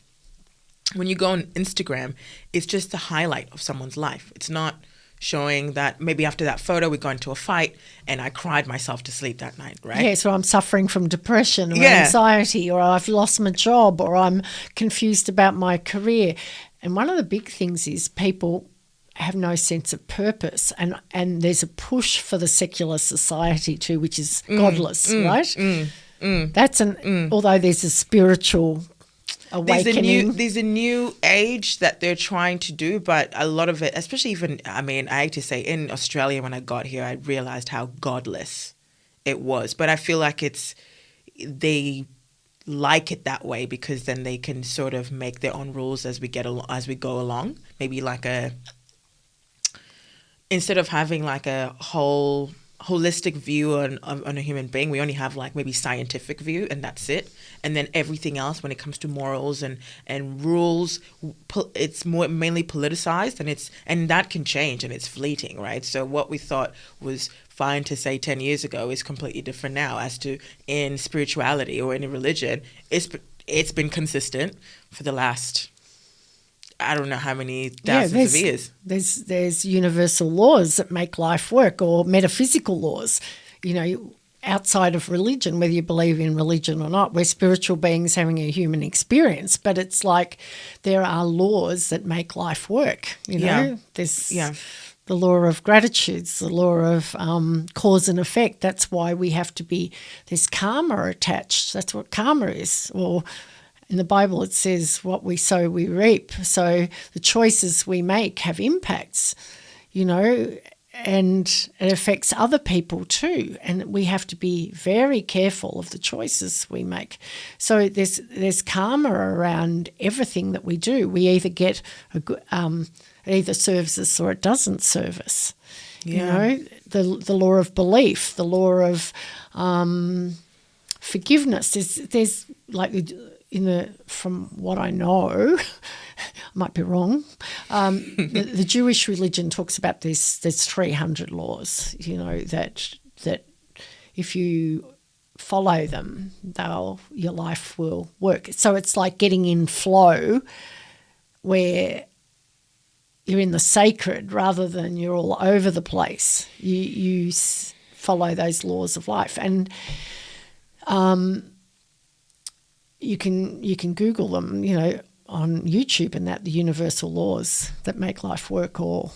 when you go on Instagram, it's just the highlight of someone's life. It's not showing that maybe after that photo we got into a fight and I cried myself to sleep that night, right? Yeah, so I'm suffering from depression or anxiety, or I've lost my job, or I'm confused about my career. And one of the big things is people have no sense of purpose, and there's a push for the secular society too, which is godless, right? That's although there's a spiritual awakening. There's a new age that they're trying to do, but a lot of it, especially even, I mean, I hate to say, in Australia when I got here, I realized how godless it was. But I feel like they like it that way because then they can sort of make their own rules as we go along. Maybe instead of having like a holistic view on a human being, we only have like maybe scientific view and that's it. And then everything else when it comes to morals and rules, it's mainly politicized, and that can change and it's fleeting, right? So what we thought was fine to say 10 years ago is completely different now. As to in spirituality or in religion, it's been consistent for the last, I don't know how many thousands of years. There's universal laws that make life work, or metaphysical laws, you know, outside of religion, whether you believe in religion or not. We're spiritual beings having a human experience, but it's like there are laws that make life work, you know. There's the law of gratitude, the law of cause and effect. That's why we have to be, there's karma attached. That's what karma is. Or in the Bible, it says what we sow, we reap. So the choices we make have impacts, you know, and it affects other people too. And we have to be very careful of the choices we make. So there's karma around everything that we do. We either get it either serves us or it doesn't serve us. You know, the law of belief, the law of forgiveness. There's like from what I know, I might be wrong, the Jewish religion talks about this. There's 300 laws, you know, that if you follow them, your life will work. So it's like getting in flow where you're in the sacred rather than you're all over the place. You follow those laws of life. And you can Google them, you know, on YouTube, and that the universal laws that make life work or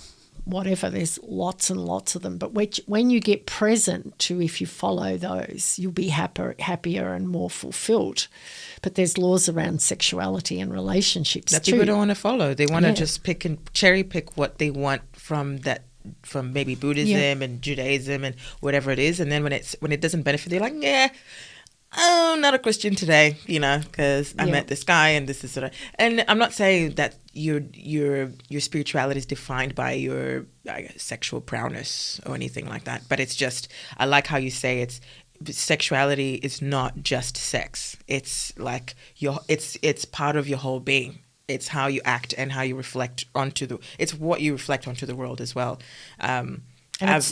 whatever. There's lots and lots of them. But when you get present to, if you follow those, you'll be happier and more fulfilled. But there's laws around sexuality and relationships that too. People don't want to follow. They want to just pick and cherry pick what they want from maybe Buddhism and Judaism and whatever it is. And then when it doesn't benefit, they're like, yeah, I'm not a Christian today, you know, because I met this guy and this is sort of. And I'm not saying that your spirituality is defined by your sexual prowess or anything like that. But it's just, I like how you say sexuality is not just sex. It's like it's part of your whole being. It's how you act and how you reflect it's what you reflect onto the world as well. And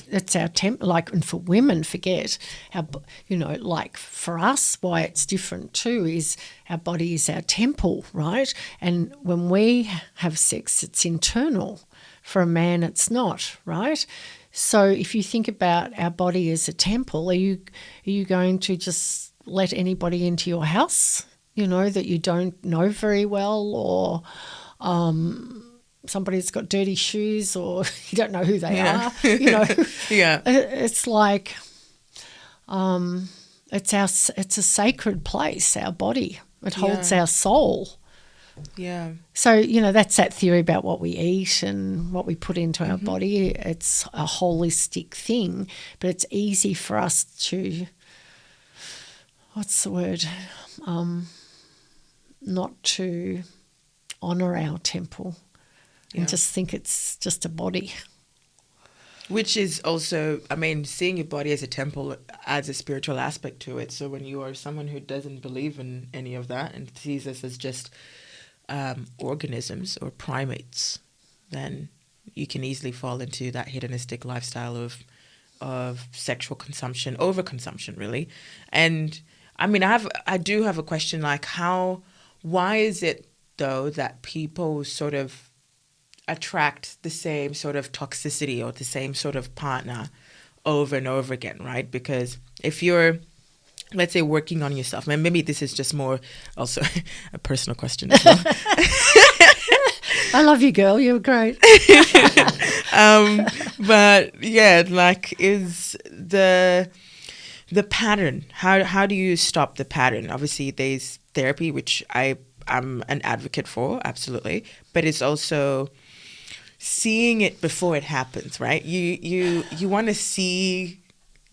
it's our like, and for women, forget how, you know, like for us, why it's different too is our body is our temple, right? And when we have sex, it's internal. For a man, it's not, right? So if you think about our body as a temple, are you going to just let anybody into your house, you know, that you don't know very well, or somebody's got dirty shoes, or you don't know who they are, you know. It's like it's a sacred place, our body. It holds Yeah. our soul. Yeah. So, that's that theory about what we eat and what we put into our body. It's a holistic thing, but it's easy for us to, what's the word, not to honour our temple and just think it's just a body. Which is also, I mean, seeing your body as a temple adds a spiritual aspect to it. So when you are someone who doesn't believe in any of that and sees us as just organisms or primates, then you can easily fall into that hedonistic lifestyle of sexual consumption, overconsumption, really. And I mean, I do have a question, like why is it though that people sort of attract the same sort of toxicity or the same sort of partner over and over again, right? Because if you're, let's say, working on yourself, and maybe this is just more also a personal question as well. I love you, girl. You're great. But yeah, like, is the pattern, how do you stop the pattern? Obviously there's therapy, which I'm an advocate for, absolutely, but it's also seeing it before it happens, right? You want to see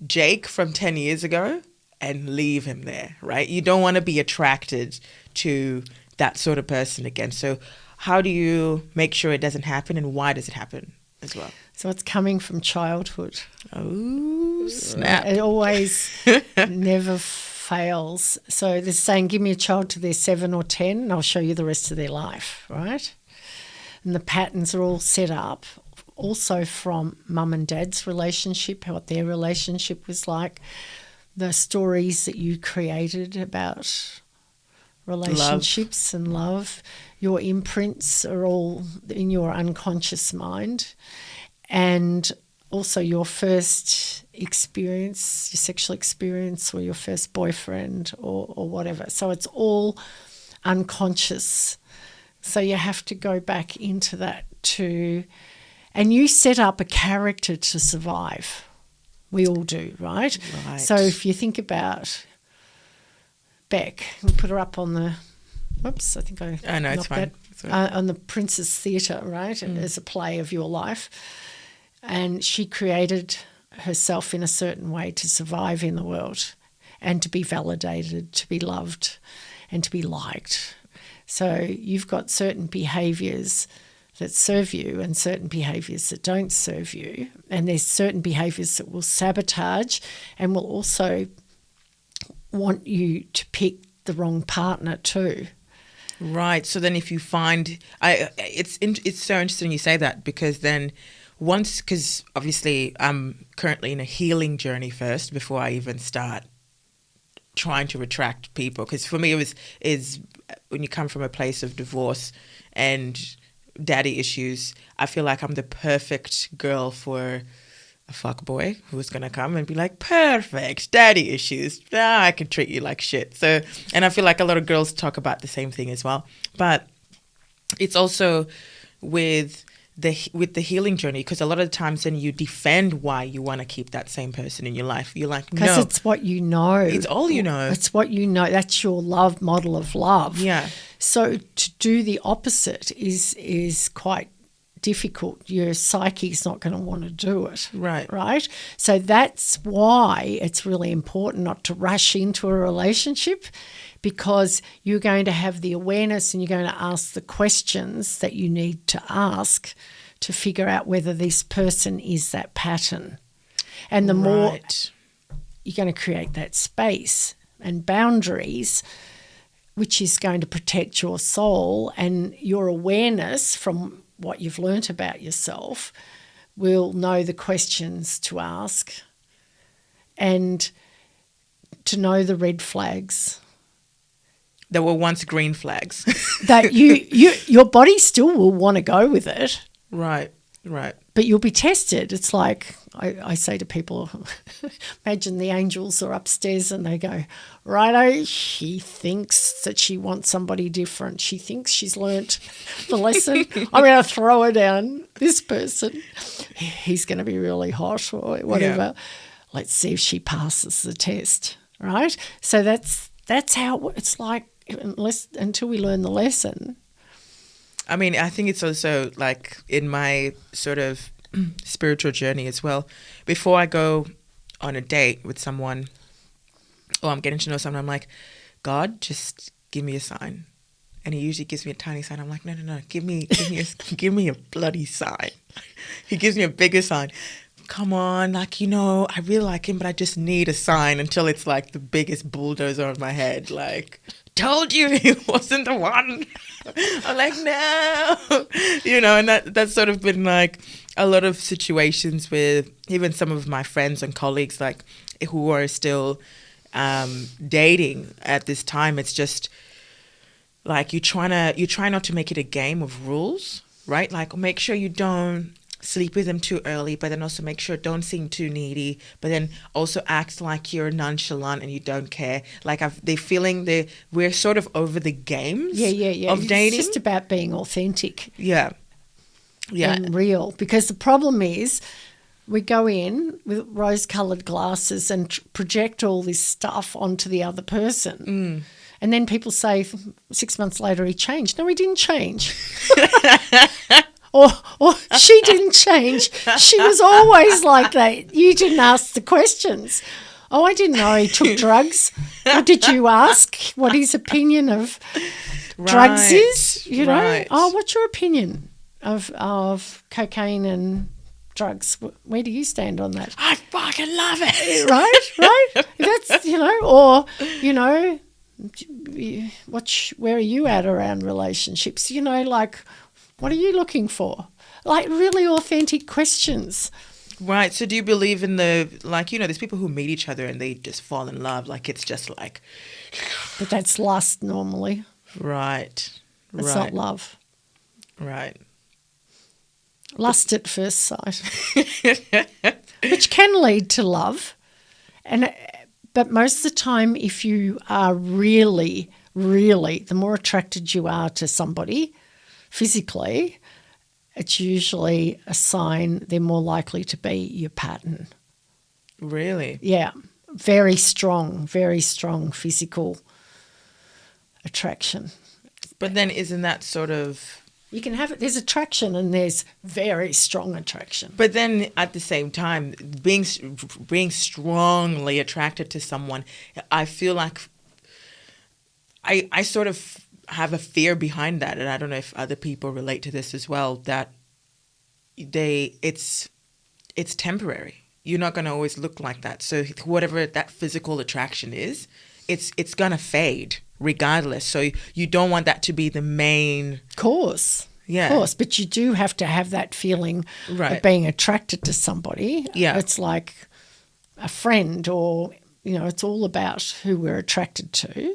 Jake from 10 years ago and leave him there, right? You don't want to be attracted to that sort of person again. So how do you make sure it doesn't happen, and why does it happen as well? So it's coming from childhood. Oh, snap. It always never fails. So there's saying, give me a child till they're 7 or 10 and I'll show you the rest of their life, right? And the patterns are all set up also from mum and dad's relationship, what their relationship was like, the stories that you created about relationships and love. Your imprints are all in your unconscious mind. And also your first experience, your sexual experience, or your first boyfriend or whatever. So it's all unconscious. So you have to go back into that too. And you set up a character to survive. We all do, right? Right. So if you think about Beck, we'll put her up on the, whoops, I think I know, it's knocked fine. that, It's all right. on the Princess Theatre, right, as a play of your life. And she created herself in a certain way to survive in the world and to be validated, to be loved and to be liked. So you've got certain behaviours that serve you and certain behaviours that don't serve you. And there's certain behaviours that will sabotage and will also want you to pick the wrong partner too. Right. So then if you find, it's so interesting you say that, because then because obviously I'm currently in a healing journey first before I even start trying to attract people. Because for me, is when you come from a place of divorce and daddy issues, I feel like I'm the perfect girl for a fuck boy who's going to come and be like, perfect, daddy issues. I can treat you like shit. So, and I feel like a lot of girls talk about the same thing as well. But it's also with the healing journey, because a lot of the times then you defend why you want to keep that same person in your life. You're like, Because no, it's what you know. it's all you know. It's what you know. That's your love model of love. Yeah. So to do the opposite is quite difficult. Your psyche's not going to want to do it. Right. Right? So that's why it's really important not to rush into a relationship, because you're going to have the awareness and you're going to ask the questions that you need to ask to figure out whether this person is that pattern. And the more Right. you're going to create that space and boundaries, which is going to protect your soul, and your awareness from what you've learnt about yourself will know the questions to ask and to know the red flags. There were once green flags. That your body still will want to go with it, Right. but you'll be tested. It's like I say to people, imagine the angels are upstairs and they go, righto, she thinks that she wants somebody different. She thinks she's learnt the lesson. I'm going to throw her down. This person, he's going to be really hot or whatever. Yeah. Let's see if she passes the test, right? So that's how it's like, until we learn the lesson. I mean, I think it's also like in my sort of spiritual journey as well. Before I go on a date with someone, or I'm getting to know someone, I'm like, God, just give me a sign. And he usually gives me a tiny sign. I'm like, no, give me a bloody sign. He gives me a bigger sign. Come on, like, I really like him, but I just need a sign, until it's like the biggest bulldozer on my head. Like, told you he wasn't the one. I'm like, no. And that's sort of been like a lot of situations with even some of my friends and colleagues, like, who are still dating at this time. It's just like you try not to make it a game of rules, right? Like, make sure you don't sleep with them too early, but then also make sure don't seem too needy, but then also act like you're nonchalant and you don't care. Like, we're sort of over the games of dating. It's just about being authentic. Yeah. And real. Because the problem is, we go in with rose-coloured glasses and project all this stuff onto the other person. And then people say 6 months later he changed. No, he didn't change. Or she didn't change. She was always like that. You didn't ask the questions. Oh, I didn't know he took drugs. Or did you ask what his opinion of drugs is? Right. Oh, what's your opinion of cocaine and drugs? Where do you stand on that? I fucking love it. Right? That's, or, where are you at around relationships? Like, what are you looking for? Like, really authentic questions. Right. So do you believe in there's people who meet each other and they just fall in love? Like, it's just like. But that's lust normally. Right. It's not love. Right. Lust at first sight. Which can lead to love. But most of the time, if you are really, really, the more attracted you are to somebody physically, it's usually a sign they're more likely to be your pattern. Really? Yeah. Very strong physical attraction. But then isn't that sort of... You can have it. There's attraction and there's very strong attraction. But then at the same time, being strongly attracted to someone, I feel like I sort of have a fear behind that, and I don't know if other people relate to this as well, that it's temporary. You're not going to always look like that. So whatever that physical attraction is, it's going to fade regardless. So you don't want that to be the main... Course. Yeah. Of course, but you do have to have that feeling of being attracted to somebody. Yeah. It's like a friend, or, it's all about who we're attracted to,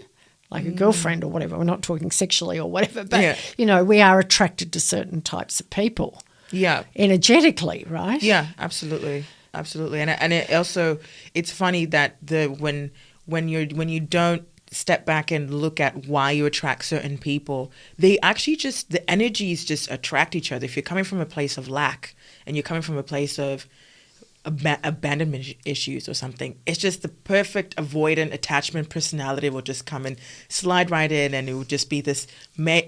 like a girlfriend or whatever. We're not talking sexually or whatever, but, we are attracted to certain types of people. Yeah. Energetically, right? Yeah, absolutely. Absolutely. And it also, it's funny that when you don't step back and look at why you attract certain people, they actually the energies just attract each other. If you're coming from a place of lack and you're coming from a place of abandonment issues or something, it's just the perfect avoidant attachment personality will just come and slide right in, and it will just be this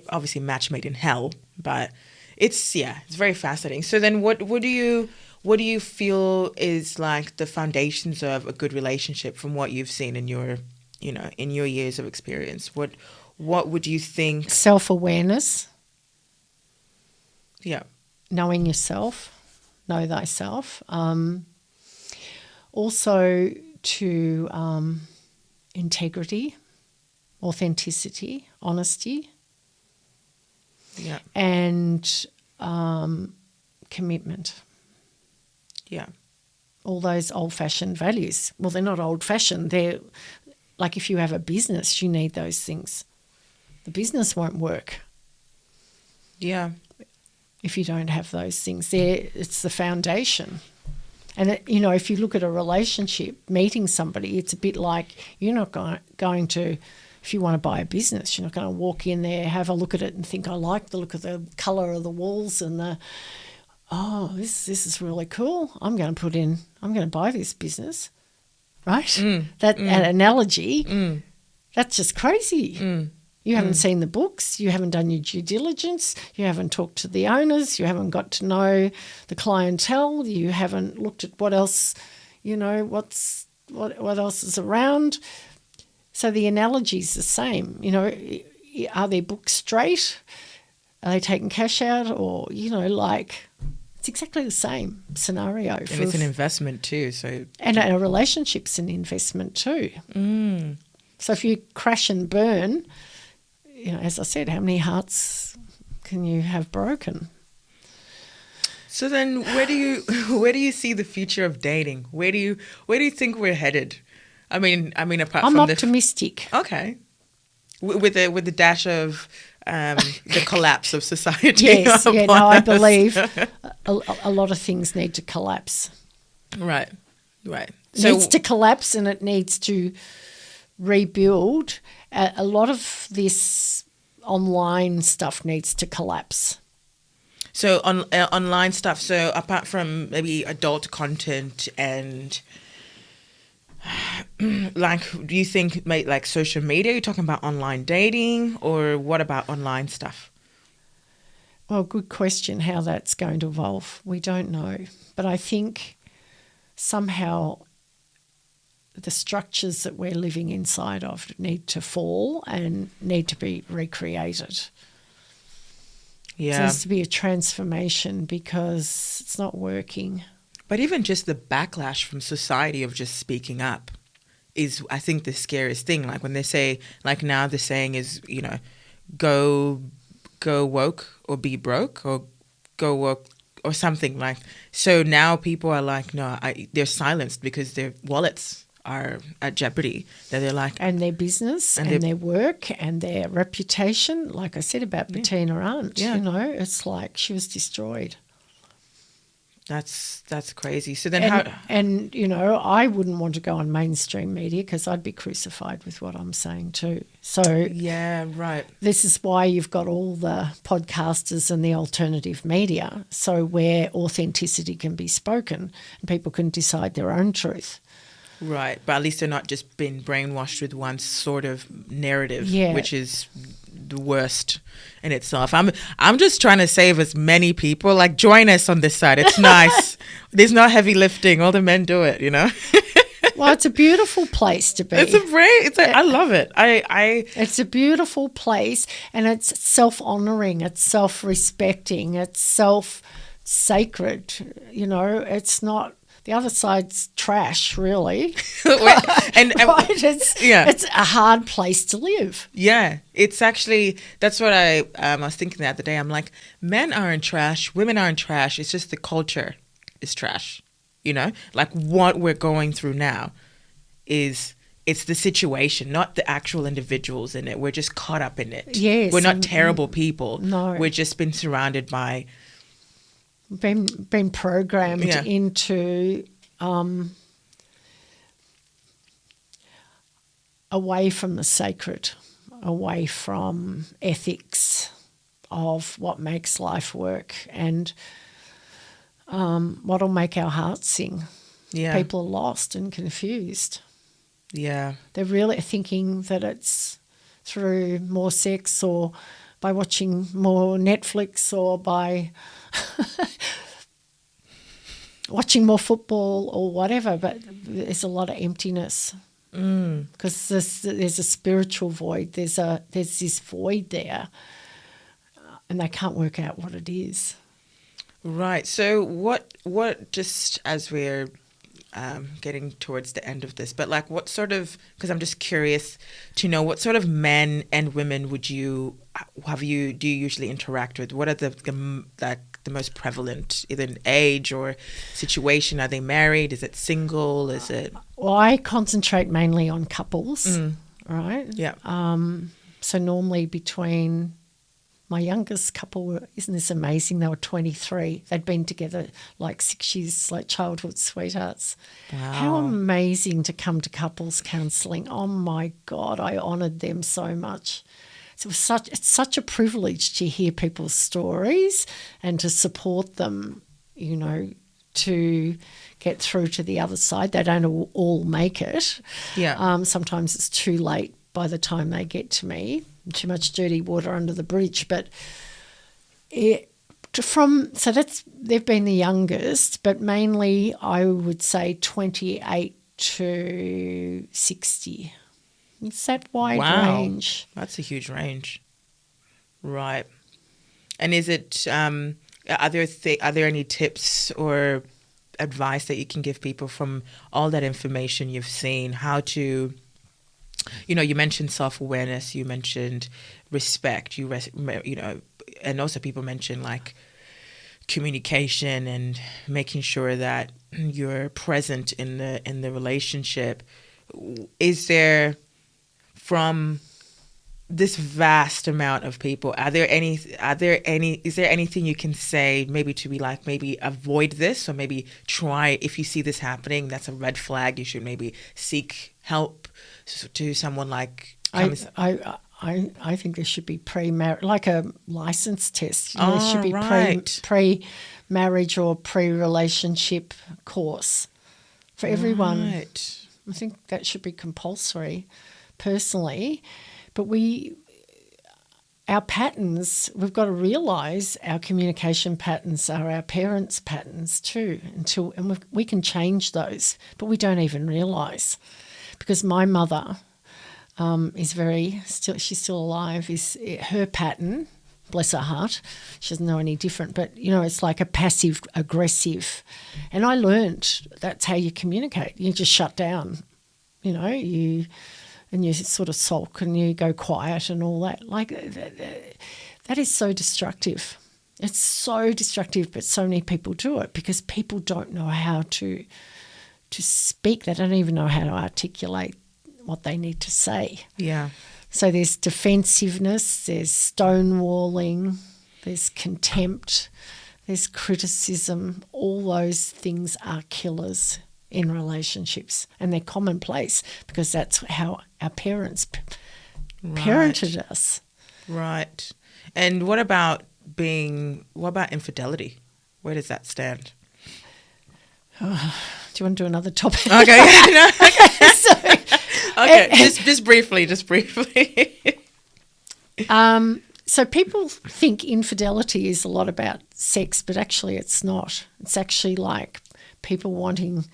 obviously match made in hell. But it's very fascinating. So then what do you feel is like the foundations of a good relationship from what you've seen in your years of experience? What would you think? Self-awareness. Yeah. Knowing yourself, know thyself. Also to integrity, authenticity, honesty. Yeah. And commitment. Yeah. All those old-fashioned values. Well, they're not old-fashioned. They're like, if you have a business, you need those things. The business won't work. Yeah. If you don't have those things there, it's the foundation. And, if you look at a relationship, meeting somebody, it's a bit like you're not going to, if you want to buy a business, you're not going to walk in there, have a look at it and think, I like the look of the colour of the walls and this is really cool. I'm going to buy this business. right? That an analogy, that's just crazy. You haven't seen the books, you haven't done your due diligence, you haven't talked to the owners, you haven't got to know the clientele, you haven't looked at what else, what else is around. So the analogy's the same. Are their books straight? Are they taking cash out? Or, it's exactly the same scenario. And it's an investment too. And a relationship's an investment too. So if you crash and burn, as I said, how many hearts can you have broken? So then where do you see the future of dating? Where do you think we're headed? I mean apart I'm from optimistic. Okay. With the dash of the collapse of society. Yes, I us. believe a lot of things need to collapse. Right. It needs to collapse and it needs to rebuild. A lot of this online stuff needs to collapse. So online stuff. So apart from maybe adult content and do you think like social media? You're talking about online dating, or what about online stuff? Well, good question. How that's going to evolve, we don't know. But I think somehow the structures that we're living inside of need to fall and need to be recreated. Yeah. There needs to be a transformation because it's not working. But even just the backlash from society of just speaking up is, I think, the scariest thing. Like when they say, like now the saying is, go woke or be broke, or go woke or something like. So now people are like, no, they're silenced because their wallets are at jeopardy. That they're like, and their business and their work and their reputation. Like I said about Bettina Arndt, it's like she was destroyed. That's crazy. So then I wouldn't want to go on mainstream media because I'd be crucified with what I'm saying too. So yeah, right. This is why you've got all the podcasters and the alternative media, so where authenticity can be spoken and people can decide their own truth. Right, but at least they're not just being brainwashed with one sort of narrative, which is the worst in itself. I'm just trying to save as many people. Like, join us on this side. It's nice. There's no heavy lifting. All the men do it, Well, it's a beautiful place to be. I love it. It's a beautiful place, and it's self-honouring. It's self-respecting. It's self-sacred. It's not. The other side's trash, really. and right? It's a hard place to live. Yeah, it's actually, that's what I was thinking the other day. I'm like, men aren't trash, women aren't trash. It's just the culture is trash. Like what we're going through now it's the situation, not the actual individuals in it. We're just caught up in it. Yes, we're not terrible people. No, we're just been surrounded by. Been programmed into away from the sacred, away from ethics of what makes life work and what'll make our hearts sing. Yeah. People are lost and confused. Yeah. They're really thinking that it's through more sex or by watching more Netflix or by watching more football or whatever, but there's a lot of emptiness because there's a spiritual void. There's this void there, and they can't work out what it is. Right. So what just as we're getting towards the end of this, but like what sort of, because I'm just curious to know what sort of men and women do you usually interact with? What are the most prevalent, either in age or situation? Are they married? Is it single? Is it? Well, I concentrate mainly on couples, right? Yeah. So normally between my youngest couple, isn't this amazing? They were 23. They'd been together like 6 years, like childhood sweethearts. Wow. How amazing to come to couples counselling. Oh, my God, I honoured them so much. So it's such a privilege to hear people's stories and to support them, to get through to the other side. They don't all make it. Yeah. Sometimes it's too late by the time they get to me. Too much dirty water under the bridge. But they've been the youngest, but mainly I would say 28 to 60. It's that wide range. That's a huge range. Right. And is it are there any tips or advice that you can give people from all that information you've seen, how to, you mentioned self-awareness, you mentioned respect, and also people mention like communication and making sure that you're present in the relationship. Is there, from this vast amount of people, is there anything you can say maybe to be like, maybe avoid this, or maybe try, if you see this happening, that's a red flag, you should maybe seek help to someone like... I think there should be like a license test. There should be right. pre-marriage or pre-relationship course for everyone. Right. I think that should be compulsory, personally. But our patterns, we've got to realise our communication patterns are our parents' patterns too. We can change those, but we don't even realise. Because my mother she's still alive, is her pattern, bless her heart, she doesn't know any different, but, it's like a passive aggressive. And I learned that's how you communicate. You just shut down, you sort of sulk and you go quiet and all that. Like, that is so destructive. It's so destructive, but so many people do it because people don't know how to speak. They don't even know how to articulate what they need to say. Yeah. So there's defensiveness, there's stonewalling, there's contempt, there's criticism. All those things are killers in relationships, and they're commonplace because that's how our parents parented us. Right. And what about infidelity? Where does that stand? Do you want to do another topic? Okay. Okay, just briefly. So people think infidelity is a lot about sex, but actually it's not. It's actually like people wanting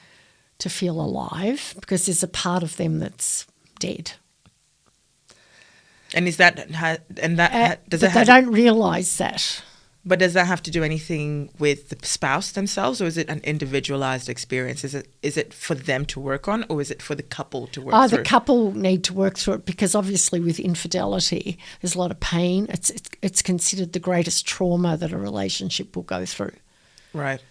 to feel alive because there's a part of them that's dead. And is that they don't realise that. But does that have to do anything with the spouse themselves, or is it an individualized experience? Is it for them to work on, or is it for the couple to work through? The couple need to work through it because obviously with infidelity there's a lot of pain. It's considered the greatest trauma that a relationship will go through. Right.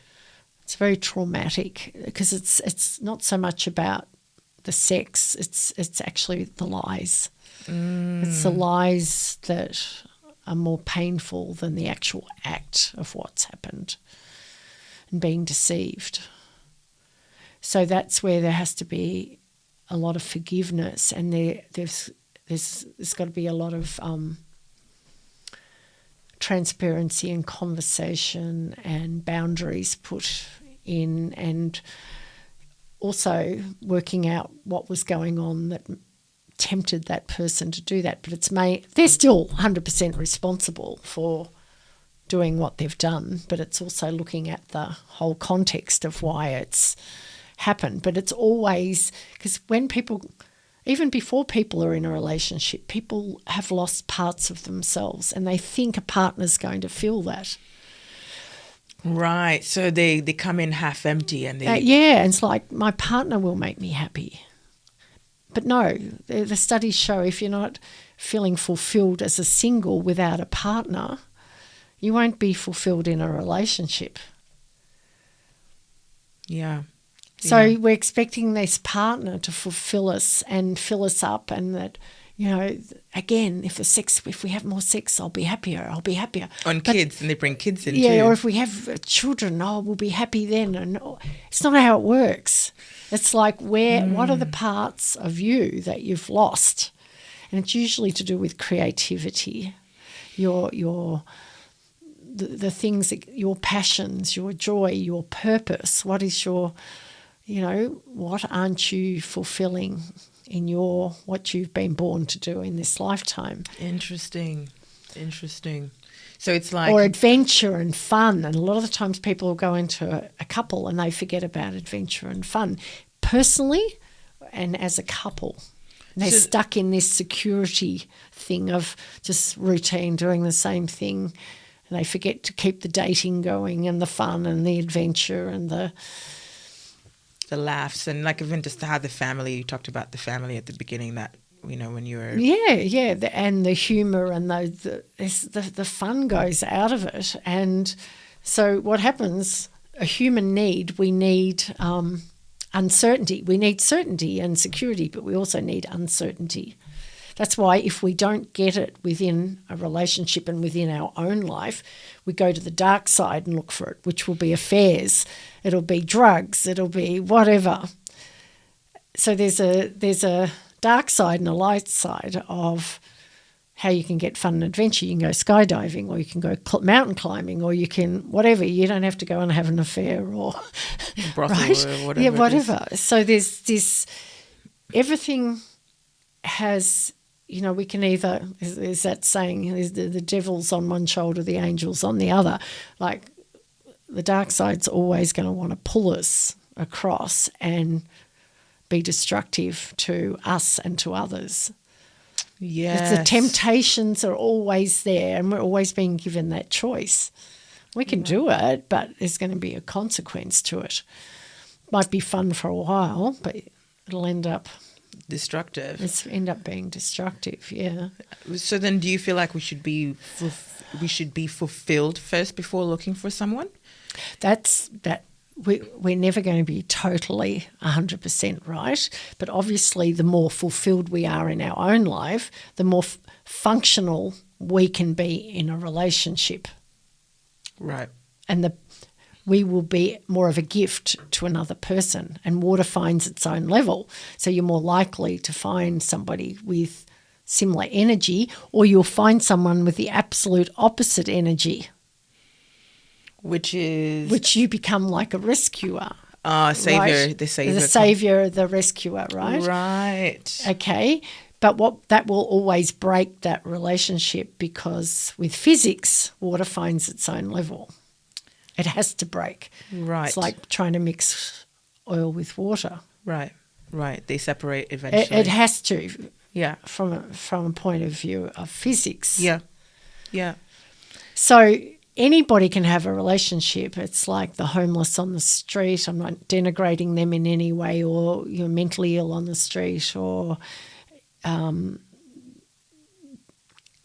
It's very traumatic because it's not so much about the sex. It's actually the lies. It's the lies that are more painful than the actual act of what's happened and being deceived. So that's where there has to be a lot of forgiveness, and there's got to be a lot of transparency and conversation and boundaries put in, and also working out what was going on that tempted that person to do that. But they're still 100% responsible for doing what they've done, but it's also looking at the whole context of why it's happened. But it's always, because when people, even before people are in a relationship, people have lost parts of themselves and they think a partner's going to fill that. Right. So they come in half empty and they... and it's like, my partner will make me happy. But no, the studies show if you're not feeling fulfilled as a single without a partner, you won't be fulfilled in a relationship. Yeah. So we're expecting this partner to fulfill us and fill us up, and that, again, if we have more sex, I'll be happier. Kids, and they bring kids in too. Yeah, or if we have children, we'll be happy then. And it's not how it works. It's like what are the parts of you that you've lost? And it's usually to do with creativity, your the things that your passions, your joy, your purpose. What is your, what aren't you fulfilling in what you've been born to do in this lifetime? Interesting. So it's like, or adventure and fun. And a lot of the times people will go into a couple and they forget about adventure and fun. Personally, and as a couple, they're stuck in this security thing of just routine, doing the same thing. And they forget to keep the dating going and the fun and the adventure and the laughs and like even just how the family, you talked about the family at the beginning, that, when you were... and the humour and the fun goes out of it. And so what happens, a human need, we need uncertainty. We need certainty and security, but we also need uncertainty. That's why if we don't get it within a relationship and within our own life, we go to the dark side and look for it, which will be affairs. It'll be drugs. It'll be whatever. So there's a dark side and a light side of how you can get fun and adventure. You can go skydiving, or you can go mountain climbing, or you can whatever. You don't have to go and have an affair or brothel right? or whatever. Yeah, whatever. So there's this. Everything has. We can either, is that saying, is the devil's on one shoulder, the angel's on the other. Like, the dark side's always going to want to pull us across and be destructive to us and to others. Yes. The temptations are always there, and we're always being given that choice. We can do it, but there's going to be a consequence to it. Might be fun for a while, but it'll end up... destructive. It's end up being destructive, yeah. So then do you feel like we should be fulfilled first before looking for someone? We're never going to be totally 100% right, but obviously the more fulfilled we are in our own life, the more functional we can be in a relationship. Right. And we will be more of a gift to another person, and water finds its own level. So you're more likely to find somebody with similar energy, or you'll find someone with the absolute opposite energy. Which you become like a rescuer. Savior, right? the savior. The savior, the rescuer, right? Right. Okay. But that will always break that relationship, because with physics, water finds its own level. It has to break. Right. It's like trying to mix oil with water. Right. They separate eventually. It has to. Yeah. From a point of view of physics. Yeah. So anybody can have a relationship. It's like the homeless on the street. I'm not denigrating them in any way, or you're mentally ill on the street, or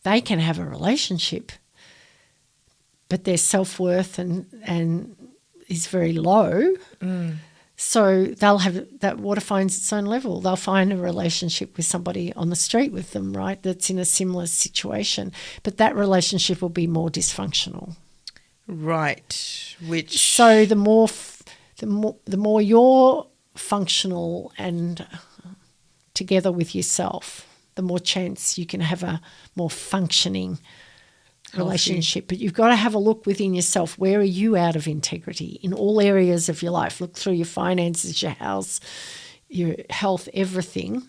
they can have a relationship, but their self-worth and is very low. So they'll have that water finds its own level. They'll find a relationship with somebody on the street with them, right, that's in a similar situation. But that relationship will be more dysfunctional. Right. So the more you're functional and together with yourself, the more chance you can have a more functioning relationship. But you've got to have a look within yourself. Where are you out of integrity in all areas of your life? Look through your finances, your house, your health, everything.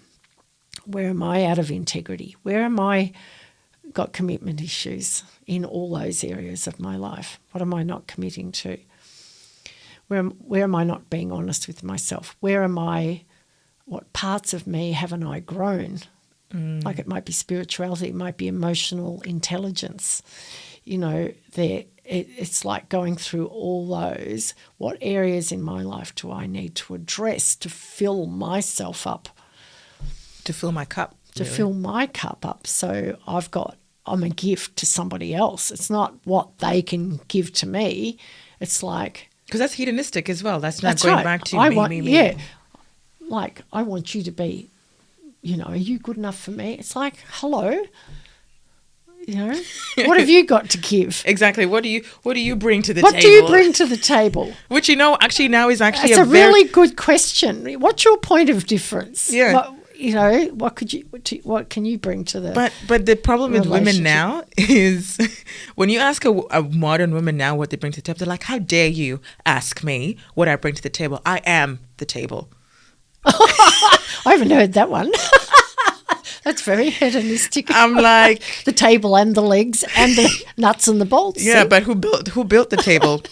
Where am I out of integrity? Where am I got commitment issues in all those areas of my life? What am I not committing to? Where am I not being honest with myself? What parts of me haven't I grown? Like it might be spirituality, it might be emotional intelligence. It's like going through all those. What areas in my life do I need to address to fill myself up? To fill my cup. To fill my cup up. So I'm a gift to somebody else. It's not what they can give to me. It's like... Because that's hedonistic as well. That's not going right. Back to me. Yeah. Like, I want you to be... are you good enough for me? It's like, hello, what have you got to give? Exactly. What do you bring to the table? What do you bring to the table? Which actually now is actually it's a really good question. What's your point of difference? Yeah. you know, what can you bring to the But the problem with women relationship? now is when you ask a modern woman now what they bring to the table, they're like, how dare you ask me what I bring to the table? I am the table. I haven't heard that one. That's very hedonistic. I'm like, the table and the legs and the nuts and the bolts. yeah, see? but who built the table?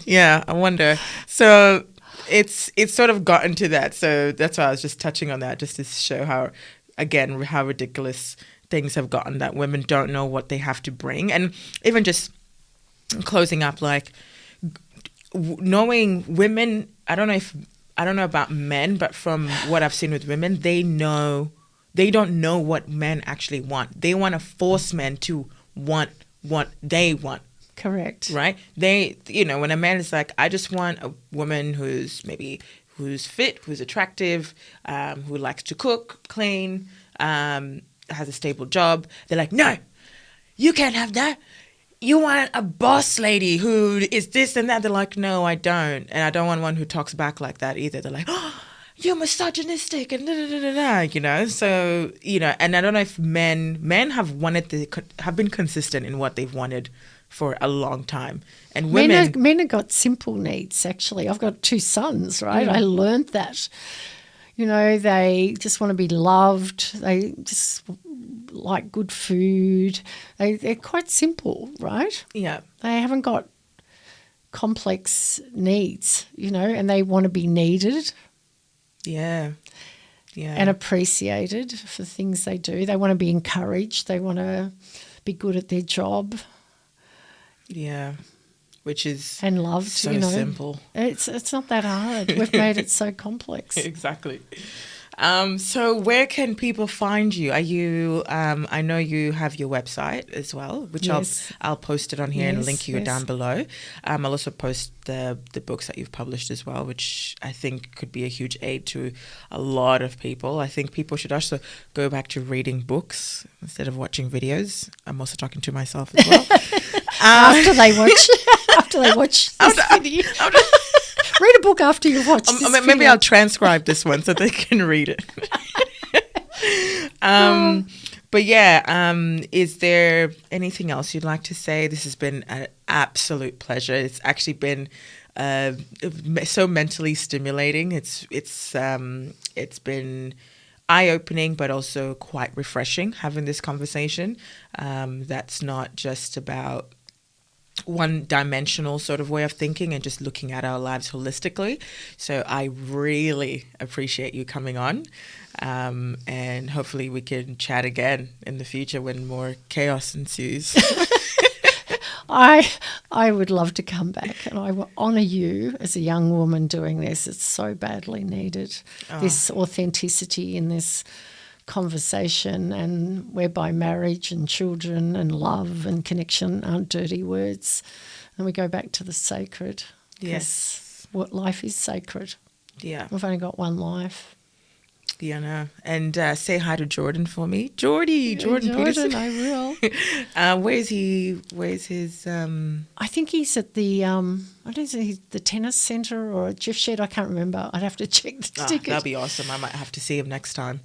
Yeah, I wonder. So it's sort of gotten to that. So that's why I was just touching on that, just to show how ridiculous things have gotten, that women don't know what they have to bring. And even just closing up, like knowing women, I don't know about men, but from what I've seen with women, they don't know what men actually want. They want to force men to want what they want. Correct. Right? They, when a man is like, I just want a woman who's fit, who's attractive, who likes to cook, clean, has a stable job. They're like, no, you can't have that. You want a boss lady who is this and that. They're like, no, I don't. And I don't want one who talks back like that either. They're like, oh, you're misogynistic and So, and I don't know if men have have been consistent in what they've wanted for a long time. And women... Men have got simple needs, actually. I've got 2 sons, right? I learned that. They just want to be loved. They just like good food. They're quite simple, right? Yeah. They haven't got complex needs, and they want to be needed. Yeah. Yeah. And appreciated for things they do. They want to be encouraged. They want to be good at their job. Yeah. Which is and loved. so simple. It's not that hard. We've made it so complex. Exactly. So where can people find you? Are you? I know you have your website as well, which Yes. I'll post it on here and link you Yes. down below. I'll also post the books that you've published as well, which I think could be a huge aid to a lot of people. I think people should also go back to reading books instead of watching videos. I'm also talking to myself as well. After they watch this video. Read a book after you watch this Maybe video. I'll transcribe this one so they can read it. But yeah, is there anything else you'd like to say? This has been an absolute pleasure. It's actually been so mentally stimulating. It's been eye-opening, but also quite refreshing having this conversation. That's not just about one-dimensional sort of way of thinking and just looking at our lives holistically. So I really appreciate you coming on, and hopefully we can chat again in the future when more chaos ensues. I would love to come back, and I will honour you as a young woman doing this. It's so badly needed, this authenticity in this conversation, and whereby marriage and children and love and connection aren't dirty words. And we go back to the sacred. Yes. What life is sacred. Yeah. We've only got one life. Yeah, no. And say hi to Jordan for me. Jordan Peterson. I will. Where's his I think he's at the I don't know, he's the tennis centre or a gift shed. I can't remember. I'd have to check the ticket. That'd be awesome. I might have to see him next time.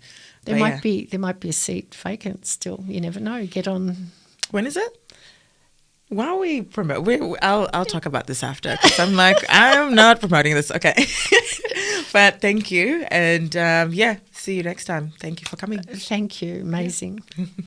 There But might be a seat vacant still. You never know. Get on. When is it? Why are we promote? I'll talk about this after, because I'm not promoting this. Okay. But thank you. And see you next time. Thank you for coming. Thank you. Amazing.